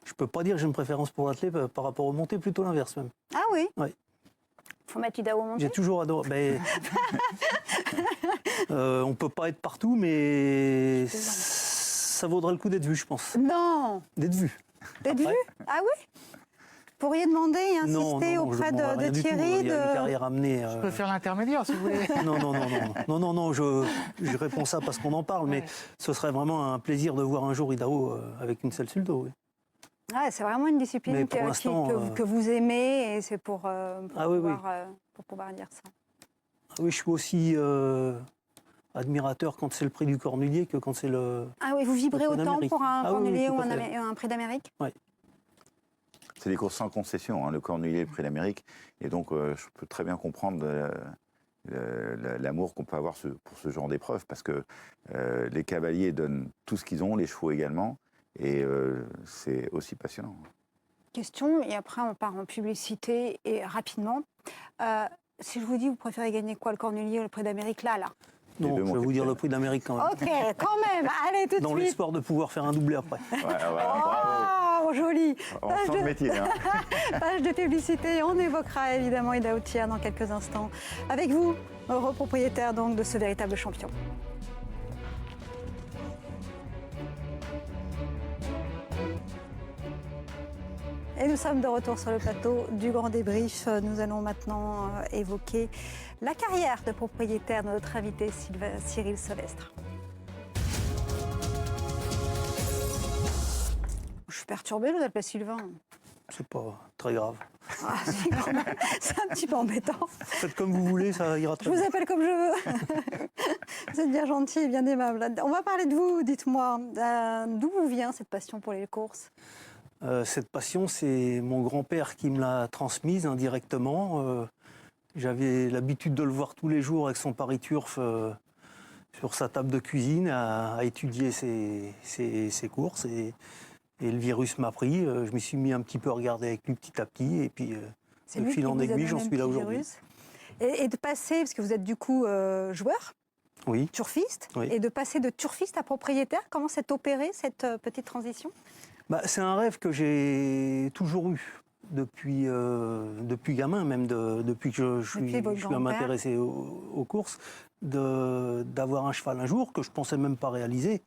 je peux pas dire que j'ai une préférence pour l'attelé par rapport au monté, plutôt l'inverse même. Ah oui? Oui. Faut mettre Idaho au monté? J'ai toujours adoré. On peut pas être partout, mais ça vaudrait le coup d'être vu, je pense. Non! D'être vu. D'être vu? Ah oui? Vous pourriez demander et insister je auprès demanderai de rien du tout. Thierry Il y a une de... carrière à mener. Je peux faire l'intermédiaire si vous voulez. Non, je réponds ça parce qu'on en parle, mais ce serait vraiment un plaisir de voir un jour Idaho avec une selle sur le dos. Oui. Ouais, c'est vraiment une discipline Mais pour l'instant, que vous aimez et c'est pour pouvoir dire ça. Ah oui, je suis aussi admirateur quand c'est le prix du Cornulier que quand c'est le... Ah oui, vous vibrez le prix autant d'Amérique. pour un Ah oui, Cornulier tout ou à fait. un prix d'Amérique? Oui. C'est des courses sans concession, hein, le Cornulier et le Prix d'Amérique. Et donc, je peux très bien comprendre l'amour qu'on peut avoir pour ce genre d'épreuve, parce que les cavaliers donnent tout ce qu'ils ont, les chevaux également, et c'est aussi passionnant. Question, et après on part en publicité et rapidement. Si je vous dis, vous préférez gagner quoi, le Cornulier ou le Prix d'Amérique là? Non, deux je vais montés vous dire de le prix d'Amérique quand même. Ok, quand même, allez tout de Dans suite. l'espoir de pouvoir faire un doublé après. Oh, joli. On sent le métier. Hein. Page de publicité, on évoquera évidemment Idaho Thiers dans quelques instants. Avec vous, heureux propriétaire donc de ce véritable champion. Et nous sommes de retour sur le plateau du Grand Débrief. Nous allons maintenant évoquer la carrière de propriétaire de notre invité Cyril Sylvestre. Je suis perturbée, je vous appelle Sylvain. C'est pas très grave. Ah, si, quand même. C'est un petit peu embêtant. Faites comme vous voulez, ça ira Je très vous bien. appelle comme je veux. Vous êtes bien gentil et bien aimable. On va parler de vous, dites-moi. D'où vous vient cette passion pour les courses? Cette passion, c'est mon grand-père qui me l'a transmise indirectement. J'avais l'habitude de le voir tous les jours avec son Paris-Turf sur sa table de cuisine à étudier ses courses. Et le virus m'a pris. Je m'y suis mis un petit peu à regarder avec lui petit à petit. Et puis, de fil en aiguille, j'en suis là aujourd'hui. Et de passer, parce que vous êtes du coup joueur, Oui. turfiste, Oui. et de passer de turfiste à propriétaire, comment s'est opérée cette petite transition? C'est un rêve que j'ai toujours eu depuis gamin, même depuis que je suis à m'intéresser aux courses, d'avoir un cheval un jour que je pensais même pas réaliser.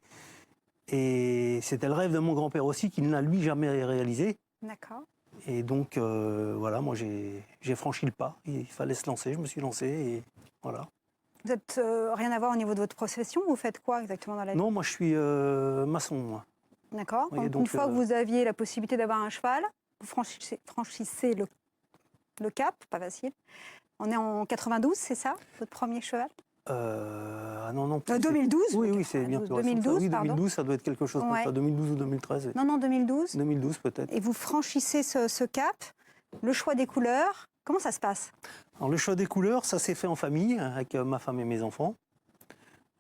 Et c'était le rêve de mon grand-père aussi, qu'il n'a lui jamais réalisé. D'accord. Et donc voilà, moi j'ai franchi le pas. Il fallait se lancer, je me suis lancé et voilà. Vous n'êtes rien à voir au niveau de votre profession? Vous faites quoi exactement dans la vie? Non, moi je suis maçon. Moi. D'accord. Oui, Donc, une fois que vous aviez la possibilité d'avoir un cheval, vous franchissez le cap, pas facile. On est en 92, c'est ça, votre premier cheval? Ah non. 2012? Oui, c'est bien plus récent. 2012, Oui, pardon. 2012, ça doit être quelque chose comme ça. 2012 ou 2013. Oui. Non, 2012. 2012 peut-être. Et vous franchissez ce cap, le choix des couleurs, comment ça se passe? Alors le choix des couleurs, ça s'est fait en famille, avec ma femme et mes enfants.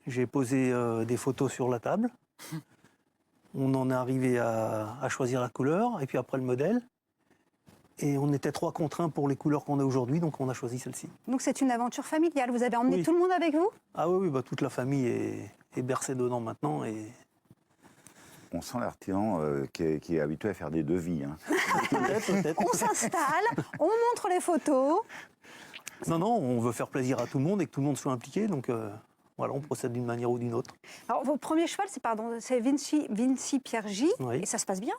J'ai posé des photos sur la table. On en est arrivé à choisir la couleur, et puis après le modèle. Et on était 3 contre 1 pour les couleurs qu'on a aujourd'hui, donc on a choisi celle-ci. Donc c'est une aventure familiale, vous avez emmené Oui. tout le monde avec vous? Ah oui, toute la famille est bercée dedans maintenant. Et... On sent l'artisan qui est habitué à faire des devis. Hein. peut-être. On s'installe, on montre les photos. Non, on veut faire plaisir à tout le monde et que tout le monde soit impliqué, donc voilà, on procède d'une manière ou d'une autre. Alors votre premier cheval, c'est Vinci Piergi, Oui. et ça se passe bien?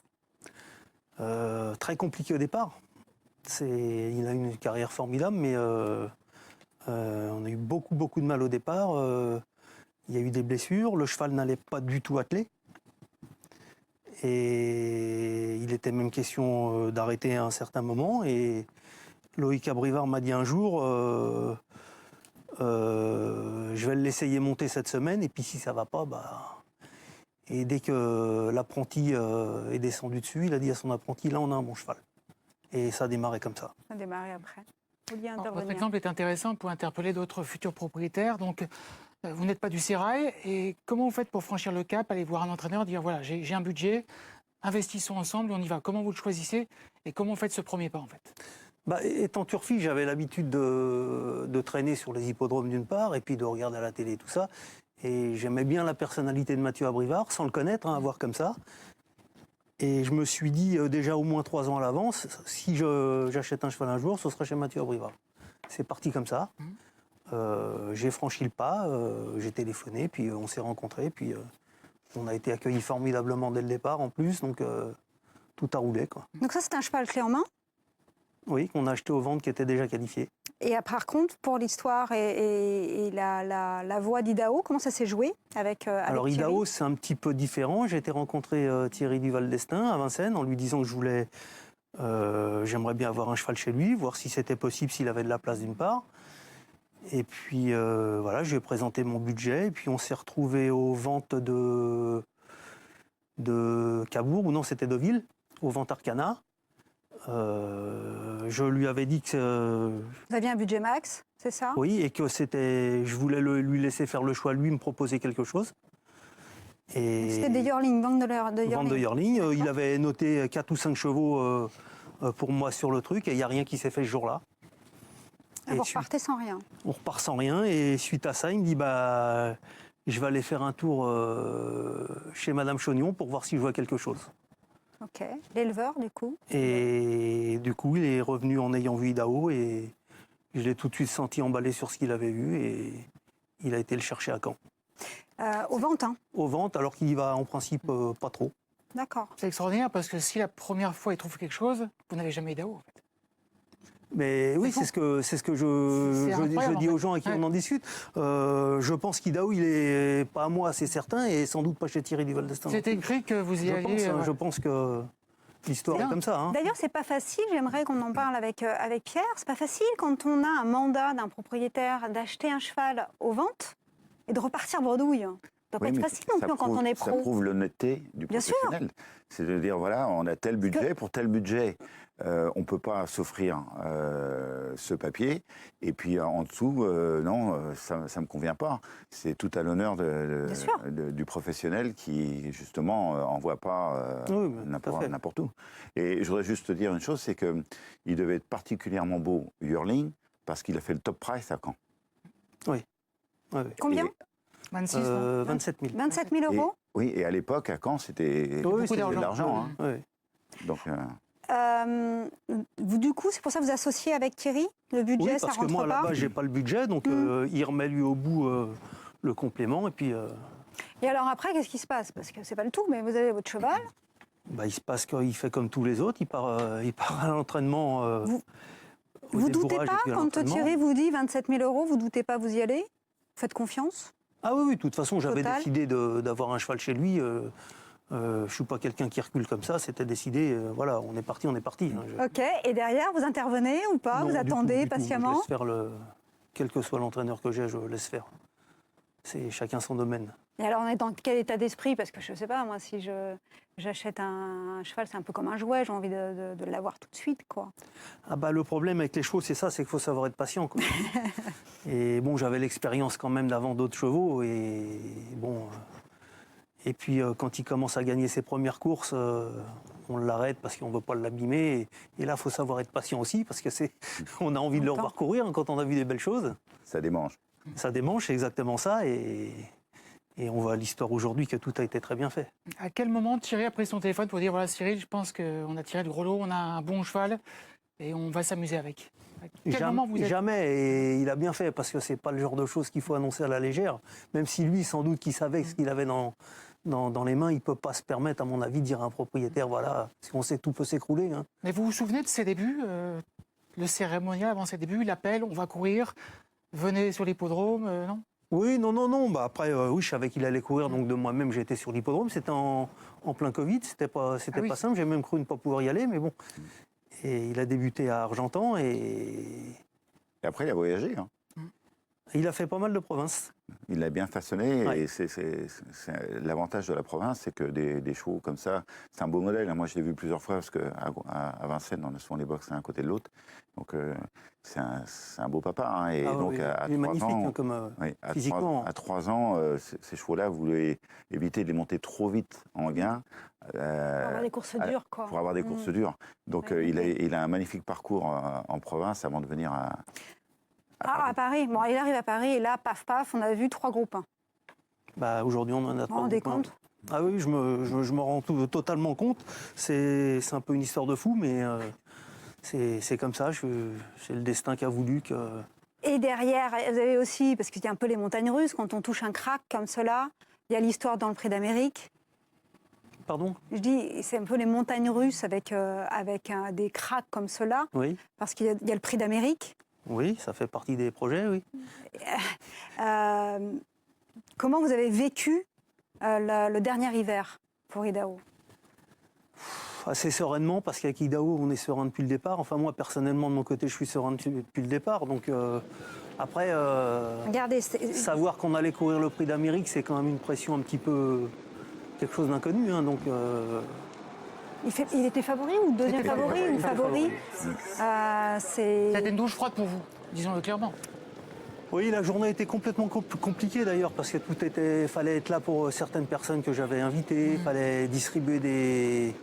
Très compliqué au départ. Il a une carrière formidable, mais on a eu beaucoup de mal au départ. Il y a eu des blessures, le cheval n'allait pas du tout atteler. Et il était même question d'arrêter à un certain moment. Et Loïc Abrivard m'a dit un jour, je vais l'essayer monter cette semaine, et puis si ça va pas, bah... Et dès que l'apprenti est descendu dessus, il a dit à son apprenti, là on a un bon cheval. Et ça a démarré comme ça. Ça a démarré après. Vous vouliez Alors, votre intervenir. exemple est intéressant pour interpeller d'autres futurs propriétaires. Donc, vous n'êtes pas du sérail. Et comment vous faites pour franchir le cap, aller voir un entraîneur, dire voilà, j'ai un budget, investissons ensemble, on y va. Comment vous le choisissez et comment vous faites ce premier pas en fait? Bah, étant turfi, j'avais l'habitude de traîner sur les hippodromes d'une part, et puis de regarder à la télé tout ça. Et j'aimais bien la personnalité de Mathieu Abrivard, sans le connaître, à voir comme ça. Et je me suis dit, déjà au moins 3 ans à l'avance, si j'achète un cheval un jour, ce sera chez Mathieu Abrivard. C'est parti comme ça. J'ai franchi le pas, j'ai téléphoné, puis on s'est rencontrés, puis on a été accueillis formidablement dès le départ en plus, donc tout a roulé, quoi. Donc ça, c'est un cheval clé en main. Oui, qu'on a acheté aux ventes qui était déjà qualifié. Et par contre, pour l'histoire et la voix d'Idaho, comment ça s'est joué avec Alors Thierry? Idaho, c'est un petit peu différent. J'ai été rencontrer Thierry Duval d'Estaing à Vincennes en lui disant que j'aimerais bien avoir un cheval chez lui, voir si c'était possible, s'il avait de la place d'une part. Et puis voilà, je lui ai présenté mon budget, et puis on s'est retrouvés aux ventes de Cabourg, ou non, c'était Deauville, aux ventes Arcana. Je lui avais dit que... Vous aviez un budget max, c'est ça? Oui, et que je voulais lui laisser faire le choix, lui me proposer quelque chose. Et C'était des yearlings, vente de vente de yearling. Il avait noté 4 ou 5 chevaux pour moi sur le truc, et il n'y a rien qui s'est fait ce jour-là. Et vous repartez sans rien. On repart sans rien, et suite à ça, il me dit, bah, je vais aller faire un tour chez Madame Chaugnon pour voir si je vois quelque chose. Ok. L'éleveur, du coup? Et du coup, il est revenu en ayant vu Idaho, et je l'ai tout de suite senti emballé sur ce qu'il avait vu, et il a été le chercher à Caen. Aux ventes, hein? Aux ventes, alors qu'il y va en principe pas trop. D'accord. C'est extraordinaire parce que si la première fois il trouve quelque chose, vous n'avez jamais Idaho en fait. Mais oui, c'est ce que C'est je incroyable, dis en aux fait. gens à qui Ouais. on en discute. Je pense qu'Idaho, il est pas à moi, c'est certain, et sans doute pas chez Thierry Duval d'Estaing. C'était écrit que vous y Je alliez. pense, hein, ouais. je pense que l'histoire C'est est bien. comme ça. Hein. D'ailleurs, c'est pas facile, j'aimerais qu'on en parle avec Pierre, c'est pas facile quand on a un mandat d'un propriétaire d'acheter un cheval aux ventes et de repartir bredouille. Ça doit pas Oui, être mais facile non ça plus quand prouve- on est Ça pro. prouve l'honnêteté du Bien sûr. professionnel. C'est de dire, voilà, on a tel budget, pour tel budget, on ne peut pas s'offrir ce papier. Et puis en dessous, non, ça ne me convient pas. C'est tout à l'honneur Bien sûr. du professionnel qui, justement, n'envoie pas Oui, mais tout à fait. n'importe où. Et je voudrais juste te dire une chose, c'est qu'il devait être particulièrement beau, Yearling, parce qu'il a fait le top price à Caen. Oui. Oui. Combien? Et- 26. non 27 000. 27 000 Et, euros? oui, et à l'époque, à Caen, c'était Oui, c'était de d'argent. l'argent. Hein. Oui. Donc, Du coup, c'est pour ça que vous associez avec Thierry? Le budget, Oui, ça parce que rentre moi, à la pas? base, j'ai pas le budget, donc il remet lui au bout le complément, et puis Et alors après, qu'est-ce qui se passe? Parce que c'est pas le tout, mais vous avez votre cheval. bah, il se passe qu'il fait comme tous les autres, il part à l'entraînement. Au Vous doutez débourrage et pas puis à quand l'entraînement. Thierry vous dit 27 000 euros, vous doutez pas, vous y allez? Vous faites confiance? Ah oui, de toute façon, j'avais Total. décidé d'avoir un cheval chez lui. Je suis pas quelqu'un qui recule comme ça, c'était décidé, voilà, on est parti. Hein. Ok, et derrière, vous intervenez ou pas? Non, Vous du attendez tout. Je patiemment? laisse faire quel que soit l'entraîneur que j'ai, je laisse faire. C'est chacun son domaine. Et alors, on est dans quel état d'esprit? Parce que je sais pas, moi, si j'achète un cheval, c'est un peu comme un jouet, j'ai envie de l'avoir tout de suite, quoi. Ah bah, le problème avec les chevaux, c'est ça, c'est qu'il faut savoir être patient, quoi. Et bon, j'avais l'expérience quand même d'avant d'autres chevaux, et bon... Et puis, quand il commence à gagner ses premières courses, on l'arrête parce qu'on ne veut pas l'abîmer. Et là, il faut savoir être patient aussi, parce que on a envie de le revoir courir quand on a vu des belles choses. ça démange. Ça démange, c'est exactement ça. Et on voit à l'histoire aujourd'hui que tout a été très bien fait. À quel moment Thierry a pris son téléphone pour dire voilà Cyril, je pense qu'on a tiré le gros lot, on a un bon cheval et on va s'amuser avec? À quel moment vous êtes... Jamais, et il a bien fait, parce que c'est pas le genre de choses qu'il faut annoncer à la légère. Même si lui, sans doute, qu'il savait ce qu'il avait dans les mains, il ne peut pas se permettre, à mon avis, de dire à un propriétaire, voilà, parce qu'on sait que tout peut s'écrouler. Hein. Mais vous vous souvenez de ses débuts, le cérémonial avant ses débuts, l'appel, on va courir, venez sur l'hippodrome, non? Oui, non. Bah, après, oui, je savais qu'il allait courir, donc de moi-même, j'ai été sur l'hippodrome. C'était en plein Covid, c'était pas oui. pas simple. J'ai même cru ne pas pouvoir y aller, mais bon. Et il a débuté à Argentan et Et après, il a voyagé. Hein. il a fait pas mal de provinces. Il l'a bien façonné. Ouais. Et l'avantage de la province, c'est que des chevaux comme ça, c'est un beau modèle. Moi, je l'ai vu plusieurs fois parce qu'à Vincennes, on a souvent les box l'un à côté de l'autre. Donc, c'est un beau papa. Hein. Et donc, oui. à Il est 3 magnifique ans, hein, comme oui, physiquement. à 3 ans, ces chevaux-là, vous voulez éviter de les monter trop vite en gain. Pour avoir des courses dures, quoi. Pour avoir des courses dures. Donc, Ouais. il a un magnifique parcours en province avant de venir à À Paris. Bon, il arrive à Paris et là, paf, on a vu 3 groupes 1. Bah, aujourd'hui, on en a Vous vous 3 rendez groupes, hein. compte? Ah oui, je me rends totalement compte. C'est un peu une histoire de fou, mais c'est comme ça. C'est le destin qui a voulu que... Et derrière, vous avez aussi, parce qu'il y a un peu les montagnes russes, quand on touche un crack comme cela, il y a l'histoire dans le Prix d'Amérique. Pardon? Je dis, c'est un peu les montagnes russes avec des cracks comme cela, Oui, parce qu'il y a le Prix d'Amérique. oui, ça fait partie des projets, oui. Comment vous avez vécu le dernier hiver pour Idaho? Assez sereinement, parce qu'avec Idaho, on est serein depuis le départ. Enfin, moi, personnellement, de mon côté, je suis serein depuis le départ. Donc, après, Regardez, savoir qu'on allait courir le Prix d'Amérique, c'est quand même une pression un petit peu... quelque chose d'inconnu. Hein, donc, il était favori ou deuxième favori ou favori? C'était une douche froide pour vous, disons-le clairement. Oui, la journée était complètement compliquée d'ailleurs, parce que fallait être là pour certaines personnes que j'avais invitées, fallait distribuer des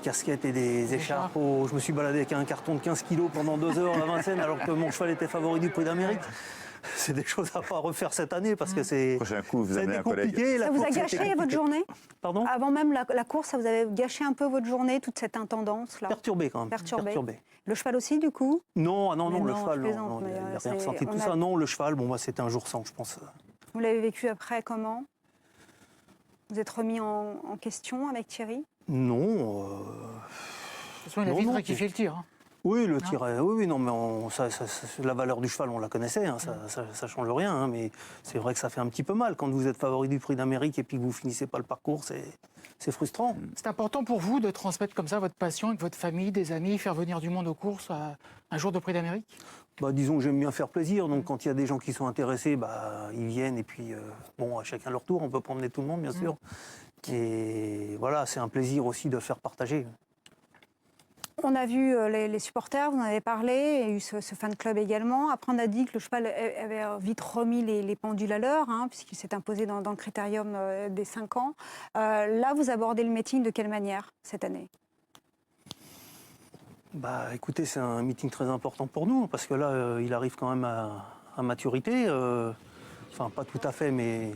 casquettes et des écharpes. Je me suis baladé avec un carton de 15 kilos pendant 2 heures à Vincennes, alors que mon cheval était favori du Prix d'Amérique. C'est des choses à pas refaire cette année, parce que c'est... prochain coup, vous ça a amenez été un collègue. compliqué. Ça vous a gâché votre journée? Pardon? Avant même la course, ça vous avait gâché un peu votre journée, toute cette intendance-là? Perturbé quand même. Perturbé. Le cheval aussi, du coup? Non, Mais le non, cheval, je plaisante, non, mais, il n'a c'est- rien ressenti de on tout a- ça. Non, le cheval, bon, moi, c'était un jour sans, je pense. Vous l'avez vécu après comment? Vous êtes remis en question avec Thierry? Non. De toute façon, il a Non, vite non, rectifié le tir. Hein. Oui, le tir, oui, non, mais la valeur du cheval, on la connaissait, hein, ça change rien, hein, mais c'est vrai que ça fait un petit peu mal quand vous êtes favori du Prix d'Amérique et puis que vous finissez pas le parcours, c'est frustrant. C'est important pour vous de transmettre comme ça votre passion avec votre famille, des amis, faire venir du monde aux courses un jour de Prix d'Amérique? Bah, disons que j'aime bien faire plaisir, donc quand il y a des gens qui sont intéressés, ils viennent et puis, bon, à chacun leur tour, on peut pas emmener tout le monde, bien sûr. Et voilà, c'est un plaisir aussi de faire partager. On a vu les supporters, vous en avez parlé, il y a eu ce fan club également. Après, on a dit que le cheval avait vite remis les pendules à l'heure, hein, puisqu'il s'est imposé dans le critérium des 5 ans. Là, vous abordez le meeting de quelle manière cette année? Bah, écoutez, c'est un meeting très important pour nous, parce que là, il arrive quand même à maturité. Enfin, pas tout à fait, mais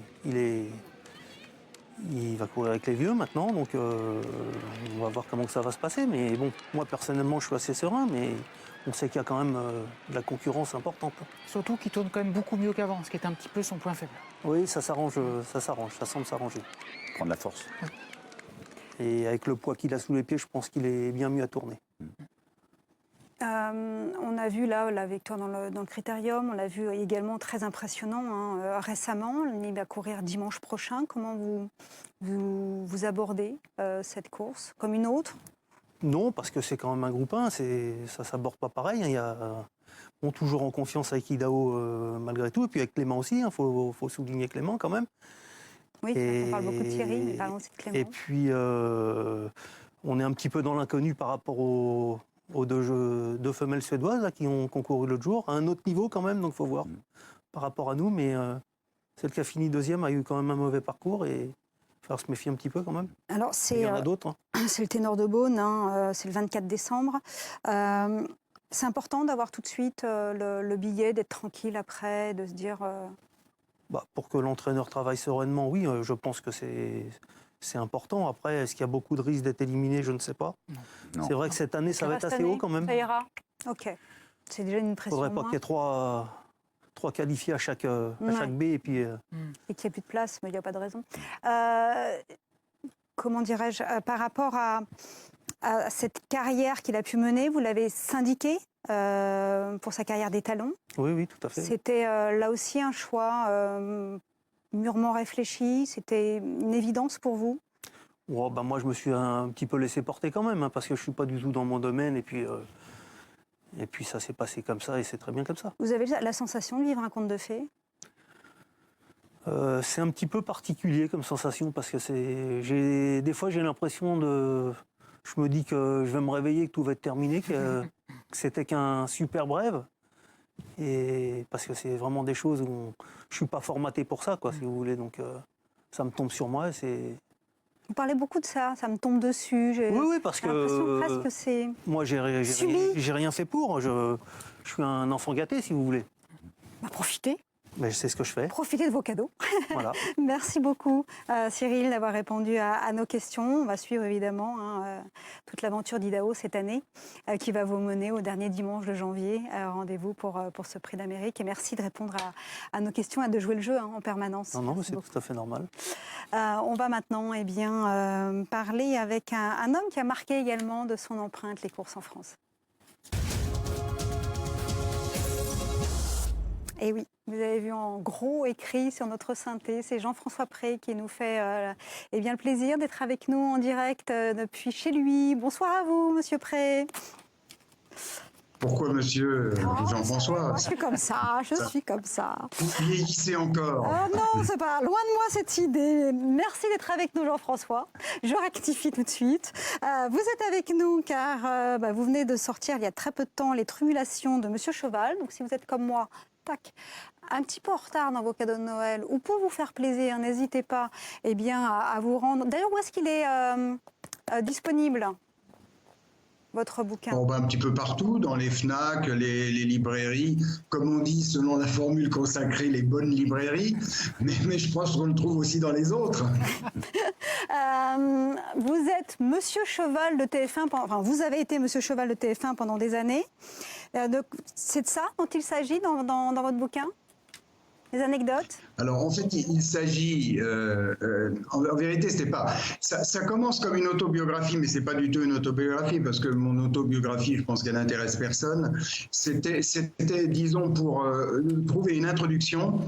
il va courir avec les vieux maintenant, donc on va voir comment que ça va se passer. Mais bon, moi personnellement, je suis assez serein, mais on sait qu'il y a quand même de la concurrence importante. Surtout qu'il tourne quand même beaucoup mieux qu'avant, ce qui est un petit peu son point faible. Oui, ça s'arrange, ça semble s'arranger. Prendre la force. Et avec le poids qu'il a sous les pieds, je pense qu'il est bien mieux à tourner. On a vu là la victoire dans le critérium, on l'a vu également très impressionnant hein, récemment. Il va courir dimanche prochain. Comment vous abordez cette course? Comme une autre? Non, parce que c'est quand même un groupe 1, ça ne s'aborde pas pareil. Hein. Il y a, on est toujours en confiance avec Idaho malgré tout, et puis avec Clément aussi, il faut souligner Clément quand même. Oui, on parle beaucoup de Thierry, mais parlons aussi de Clément. Et puis, on est un petit peu dans l'inconnu par rapport aux deux femelles suédoises là, qui ont concouru l'autre jour, à un autre niveau quand même, donc il faut voir par rapport à nous. Mais celle qui a fini deuxième a eu quand même un mauvais parcours et il va falloir se méfier un petit peu quand même. Alors, Il y en a d'autres. Hein. C'est le Ténor de Beaune, hein, c'est le 24 décembre. C'est important d'avoir tout de suite le billet, d'être tranquille après, de se dire... Pour que l'entraîneur travaille sereinement, oui, je pense que c'est important. Après, est-ce qu'il y a beaucoup de risques d'être éliminé? Je ne sais pas. Non. C'est vrai que cette année, ça va être assez haut quand même. Ça ira. Ok. C'est déjà une Il ne pression faudrait pas moins. qu'il y ait trois qualifiés à chaque B. Et puis, Et qu'il n'y ait plus de place, mais il n'y a pas de raison. Comment dirais-je, par rapport à cette carrière qu'il a pu mener, vous l'avez syndiqué pour sa carrière d'étalon. Oui, oui, tout à fait. C'était là aussi un choix mûrement réfléchi, c'était une évidence pour vous? Oh, bah, moi, je me suis un petit peu laissé porter quand même, hein, parce que je ne suis pas du tout dans mon domaine. Et puis ça s'est passé comme ça, et c'est très bien comme ça. Vous avez la sensation de vivre un conte de fées? C'est un petit peu particulier comme sensation, parce que des fois, j'ai l'impression de... Je me dis que je vais me réveiller, que tout va être terminé, que c'était qu'un super rêve. Et parce que c'est vraiment des choses où je ne suis pas formaté pour ça, quoi, si vous voulez. Donc ça me tombe sur moi. Vous parlez beaucoup de ça, ça me tombe dessus. Oui, parce j'ai l'impression que presque que c'est moi, j'ai rien fait pour. Je suis un enfant gâté, si vous voulez. Bah, profitez. Mais c'est ce que je fais. Profitez de vos cadeaux. Voilà. Merci beaucoup, Cyril, d'avoir répondu à nos questions. On va suivre évidemment toute l'aventure d'Idaho cette année, qui va vous mener au dernier dimanche de janvier. Rendez-vous pour ce prix d'Amérique. Et merci de répondre à nos questions et de jouer le jeu en permanence. Non, c'est tout à fait normal. On va maintenant parler avec un homme qui a marqué également de son empreinte les courses en France. Et oui, vous avez vu en gros écrit sur notre synthé, c'est Jean-François Pré qui nous fait le plaisir d'être avec nous en direct depuis chez lui. Bonsoir à vous, monsieur Pré. Pourquoi monsieur Jean-François? Je suis comme ça, suis comme ça. Vous vieillissez encore. Non, c'est pas loin de moi cette idée. Merci d'être avec nous, Jean-François. Je rectifie tout de suite. Vous êtes avec nous car vous venez de sortir il y a très peu de temps Les Tribulations de Monsieur Cheval. Donc si vous êtes comme moi, un petit peu en retard dans vos cadeaux de Noël, ou pour vous faire plaisir, n'hésitez pas à vous rendre. D'ailleurs, où est-ce qu'il est disponible, votre bouquin? Un petit peu partout, dans les FNAC, les librairies, comme on dit selon la formule consacrée, les bonnes librairies, mais je pense qu'on le trouve aussi dans les autres. Vous êtes Monsieur Cheval de TF1, vous avez été Monsieur Cheval de TF1 pendant des années. C'est de ça dont il s'agit dans votre bouquin? Des anecdotes? Alors en fait, il s'agit, en vérité, c'était pas. Ça commence comme une autobiographie, mais c'est pas du tout une autobiographie parce que mon autobiographie, je pense qu'elle n'intéresse personne. C'était, disons, pour trouver une introduction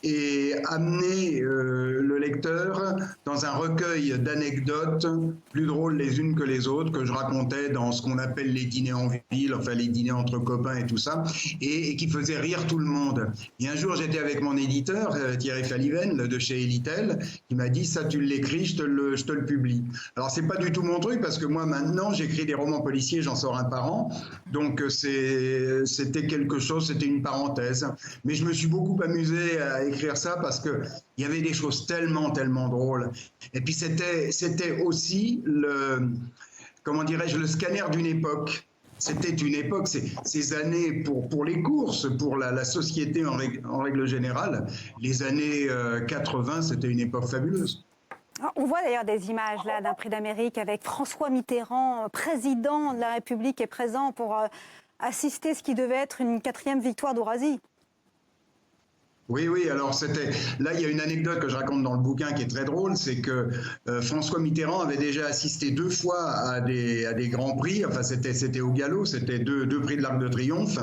et amener le lecteur dans un recueil d'anecdotes plus drôles les unes que les autres que je racontais dans ce qu'on appelle les dîners en ville, enfin les dîners entre copains et tout ça, et qui faisait rire tout le monde. Et un jour, j'étais avec mon éditeur, Thierry Faliven, de chez Elitel, qui m'a dit « ça, tu l'écris, je te le publie ». Alors, c'est pas du tout mon truc, parce que moi, maintenant, j'écris des romans policiers, j'en sors un par an, donc c'était quelque chose, c'était une parenthèse. Mais je me suis beaucoup amusé à écrire ça parce que il y avait des choses tellement drôles. Et puis c'était aussi le scanner d'une époque. C'était une époque, ces années pour les courses, pour la société en règle générale, les années 80, c'était une époque fabuleuse. On voit d'ailleurs des images là d'un prix d'Amérique avec François Mitterrand, président de la République, est présent pour assister à ce qui devait être une 4e victoire d'Ourasie. Oui, alors là, il y a une anecdote que je raconte dans le bouquin qui est très drôle, c'est que François Mitterrand avait déjà assisté 2 fois à des grands prix, enfin c'était au galop, c'était deux prix de l'Arc de Triomphe,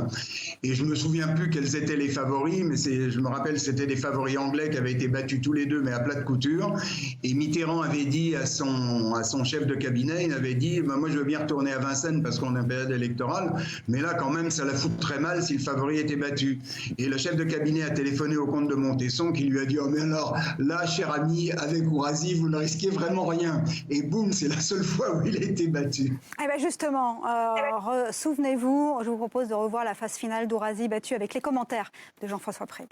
et je me souviens plus quels étaient les favoris, mais je me rappelle c'était des favoris anglais qui avaient été battus tous les deux, mais à plat de couture, et Mitterrand avait dit à son chef de cabinet, il avait dit moi je veux bien retourner à Vincennes parce qu'on est en période électorale, mais là quand même ça la fout très mal si le favori était battu. Et le chef de cabinet a téléphoné au comte de Montesson qui lui a dit « Oh mais alors, là, cher ami, avec Ourasie, vous ne risquez vraiment rien. » Et boum, c'est la seule fois où il a été battu. Eh bien justement, souvenez-vous, je vous propose de revoir la phase finale d'Ourasie battue avec les commentaires de Jean-François Pré.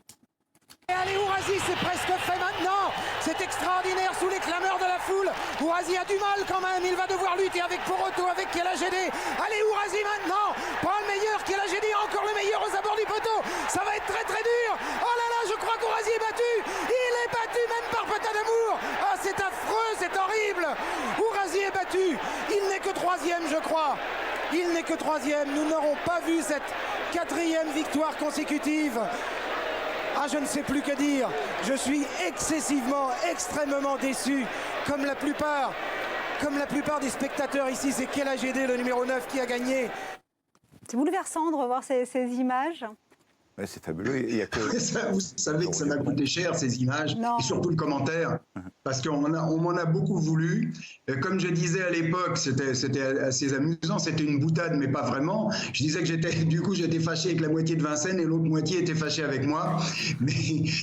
Allez, Ourasie, c'est presque fait maintenant. C'est extraordinaire sous les clameurs de la foule. Ourasie a du mal quand même. Il va devoir lutter avec Poroto, avec Kelagédé. Allez, Ourasie maintenant. Pas le meilleur. Kelagédé, encore le meilleur aux abords du poteau. Ça va être très dur. Oh là là, je crois qu'Ourasie est battu. Il est battu même par Petain d'Amour. Ah, c'est affreux, c'est horrible. Ourasie est battu. Il n'est que 3e, je crois. Il n'est que 3e. Nous n'aurons pas vu cette 4e victoire consécutive. Ah, je ne sais plus que dire. Je suis extrêmement déçu. Comme la plupart des spectateurs ici, c'est Kelagédé, le numéro 9, qui a gagné. C'est bouleversant de revoir ces images. Ouais, c'est fabuleux. Il y a que... Vous savez que ça m'a coûté cher, ces images, et surtout le commentaire, parce qu'on m'en a beaucoup voulu. Comme je disais à l'époque, c'était assez amusant, c'était une boutade, mais pas vraiment. Je disais que j'étais fâché avec la moitié de Vincennes et l'autre moitié était fâchée avec moi. Mais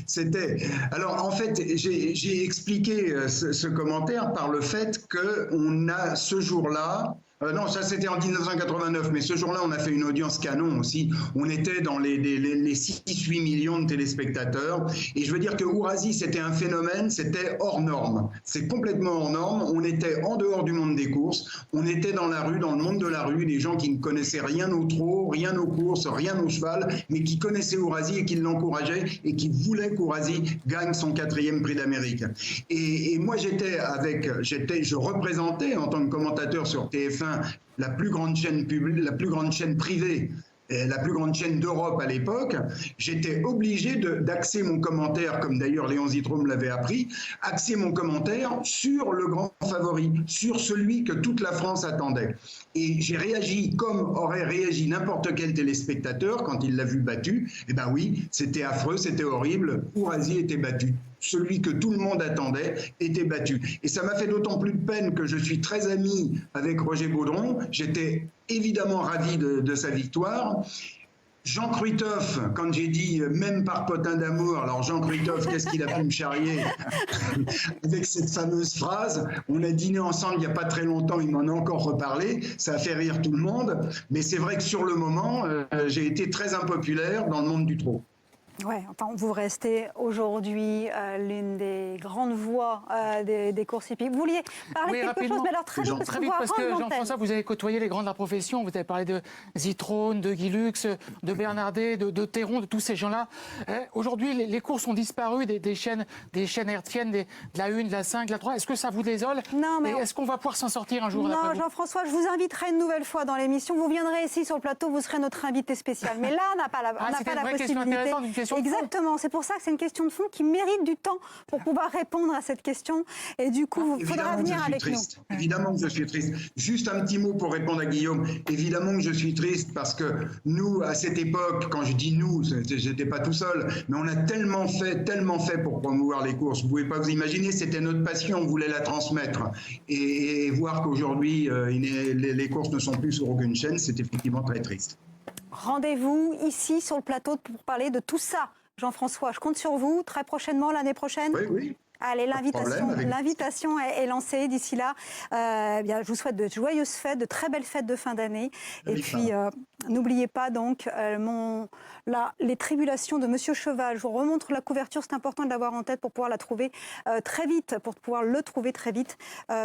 c'était... Alors, en fait, j'ai expliqué ce commentaire par le fait qu'on a ce jour-là... non, ça c'était en 1989, mais ce jour-là, on a fait une audience canon aussi. On était dans les 6-8 millions de téléspectateurs. Et je veux dire que Ourasi, c'était un phénomène, c'était hors norme. C'est complètement hors norme. On était en dehors du monde des courses. On était dans la rue, dans le monde de la rue, des gens qui ne connaissaient rien au trot, rien aux courses, rien au cheval, mais qui connaissaient Ourasi et qui l'encourageaient et qui voulaient qu'Ourasi gagne son 4e prix d'Amérique. Et moi, je représentais en tant que commentateur sur TF1 la plus grande chaîne publique, la plus grande chaîne privée, la plus grande chaîne d'Europe à l'époque. J'étais obligé d'axer mon commentaire, comme d'ailleurs Léon Zitrone l'avait appris, axer mon commentaire sur le grand favori, sur celui que toute la France attendait. Et j'ai réagi comme aurait réagi n'importe quel téléspectateur quand il l'a vu battu. Eh bien oui, c'était affreux, c'était horrible. Ourasi était battu. Celui que tout le monde attendait était battu. Et ça m'a fait d'autant plus de peine que je suis très ami avec Roger Baudron. J'étais évidemment ravi de sa victoire. Jean Kruithof, quand j'ai dit « même par potin d'amour », alors Jean Kruithof, qu'est-ce qu'il a pu me charrier avec cette fameuse phrase. On a dîné ensemble il n'y a pas très longtemps, il m'en a encore reparlé, ça a fait rire tout le monde. Mais c'est vrai que sur le moment, j'ai été très impopulaire dans le monde du trot. Ouais, enfin, vous restez aujourd'hui l'une des grandes voix des courses hippiques. Vous vouliez parler de quelque chose, mais alors très vite, parce que Jean-François, vous avez côtoyé les grands de la profession. Vous avez parlé de Zitrone, de Guy Lux, de Bernardet, de Théron, de tous ces gens-là. Aujourd'hui, les courses ont disparu des chaînes hertziennes, de la 1, de la 5, de la 3. Est-ce que ça vous désole? Non, mais est-ce qu'on va pouvoir s'en sortir un jour? Non, Jean-François, je vous inviterai une nouvelle fois dans l'émission. Vous viendrez ici sur le plateau, vous serez notre invité spécial. Mais là, on n'a pas la possibilité. Exactement, c'est pour ça que c'est une question de fond qui mérite du temps pour pouvoir répondre à cette question. Et du coup, il faudra venir avec nous. Évidemment que je suis triste. Juste un petit mot pour répondre à Guillaume. Évidemment que je suis triste parce que nous, à cette époque, quand je dis nous, j'étais pas tout seul, mais on a tellement fait pour promouvoir les courses. Vous pouvez pas vous imaginer, c'était notre passion, on voulait la transmettre. Et voir qu'aujourd'hui, les courses ne sont plus sur aucune chaîne, c'est effectivement très triste. Rendez-vous ici sur le plateau pour parler de tout ça. Jean-François, je compte sur vous très prochainement, l'année prochaine. Oui. Allez, l'invitation est lancée d'ici là. Bien, je vous souhaite de joyeuses fêtes, de très belles fêtes de fin d'année. Et puis, n'oubliez pas donc les tribulations de Monsieur Cheval. Je vous remontre la couverture, c'est important de l'avoir en tête pour pouvoir la trouver très vite,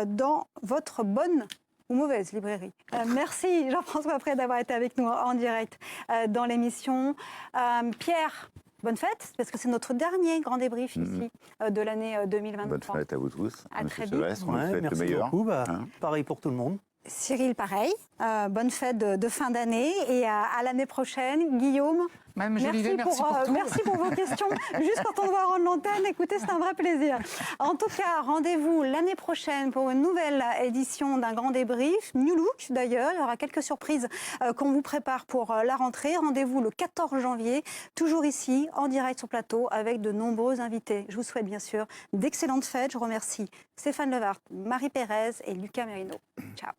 dans votre bonne ou mauvaise librairie. Merci Jean-François Pré d'avoir été avec nous en direct dans l'émission. Pierre, bonne fête, parce que c'est notre dernier grand débrief ici de l'année 2023. Bonne fête à vous tous. À très vite. Merci beaucoup. Pareil pour tout le monde. Cyril, pareil. Bonne fête de fin d'année et à l'année prochaine. Guillaume, merci pour vos questions. Juste quand on doit rendre l'antenne, écoutez, c'est un vrai plaisir. En tout cas, rendez-vous l'année prochaine pour une nouvelle édition d'un grand débrief. New look d'ailleurs, il y aura quelques surprises qu'on vous prépare pour la rentrée. Rendez-vous le 14 janvier, toujours ici, en direct sur plateau, avec de nombreux invités. Je vous souhaite bien sûr d'excellentes fêtes. Je remercie Stéphane Levart, Marie Pérez et Lucas Merino. Ciao.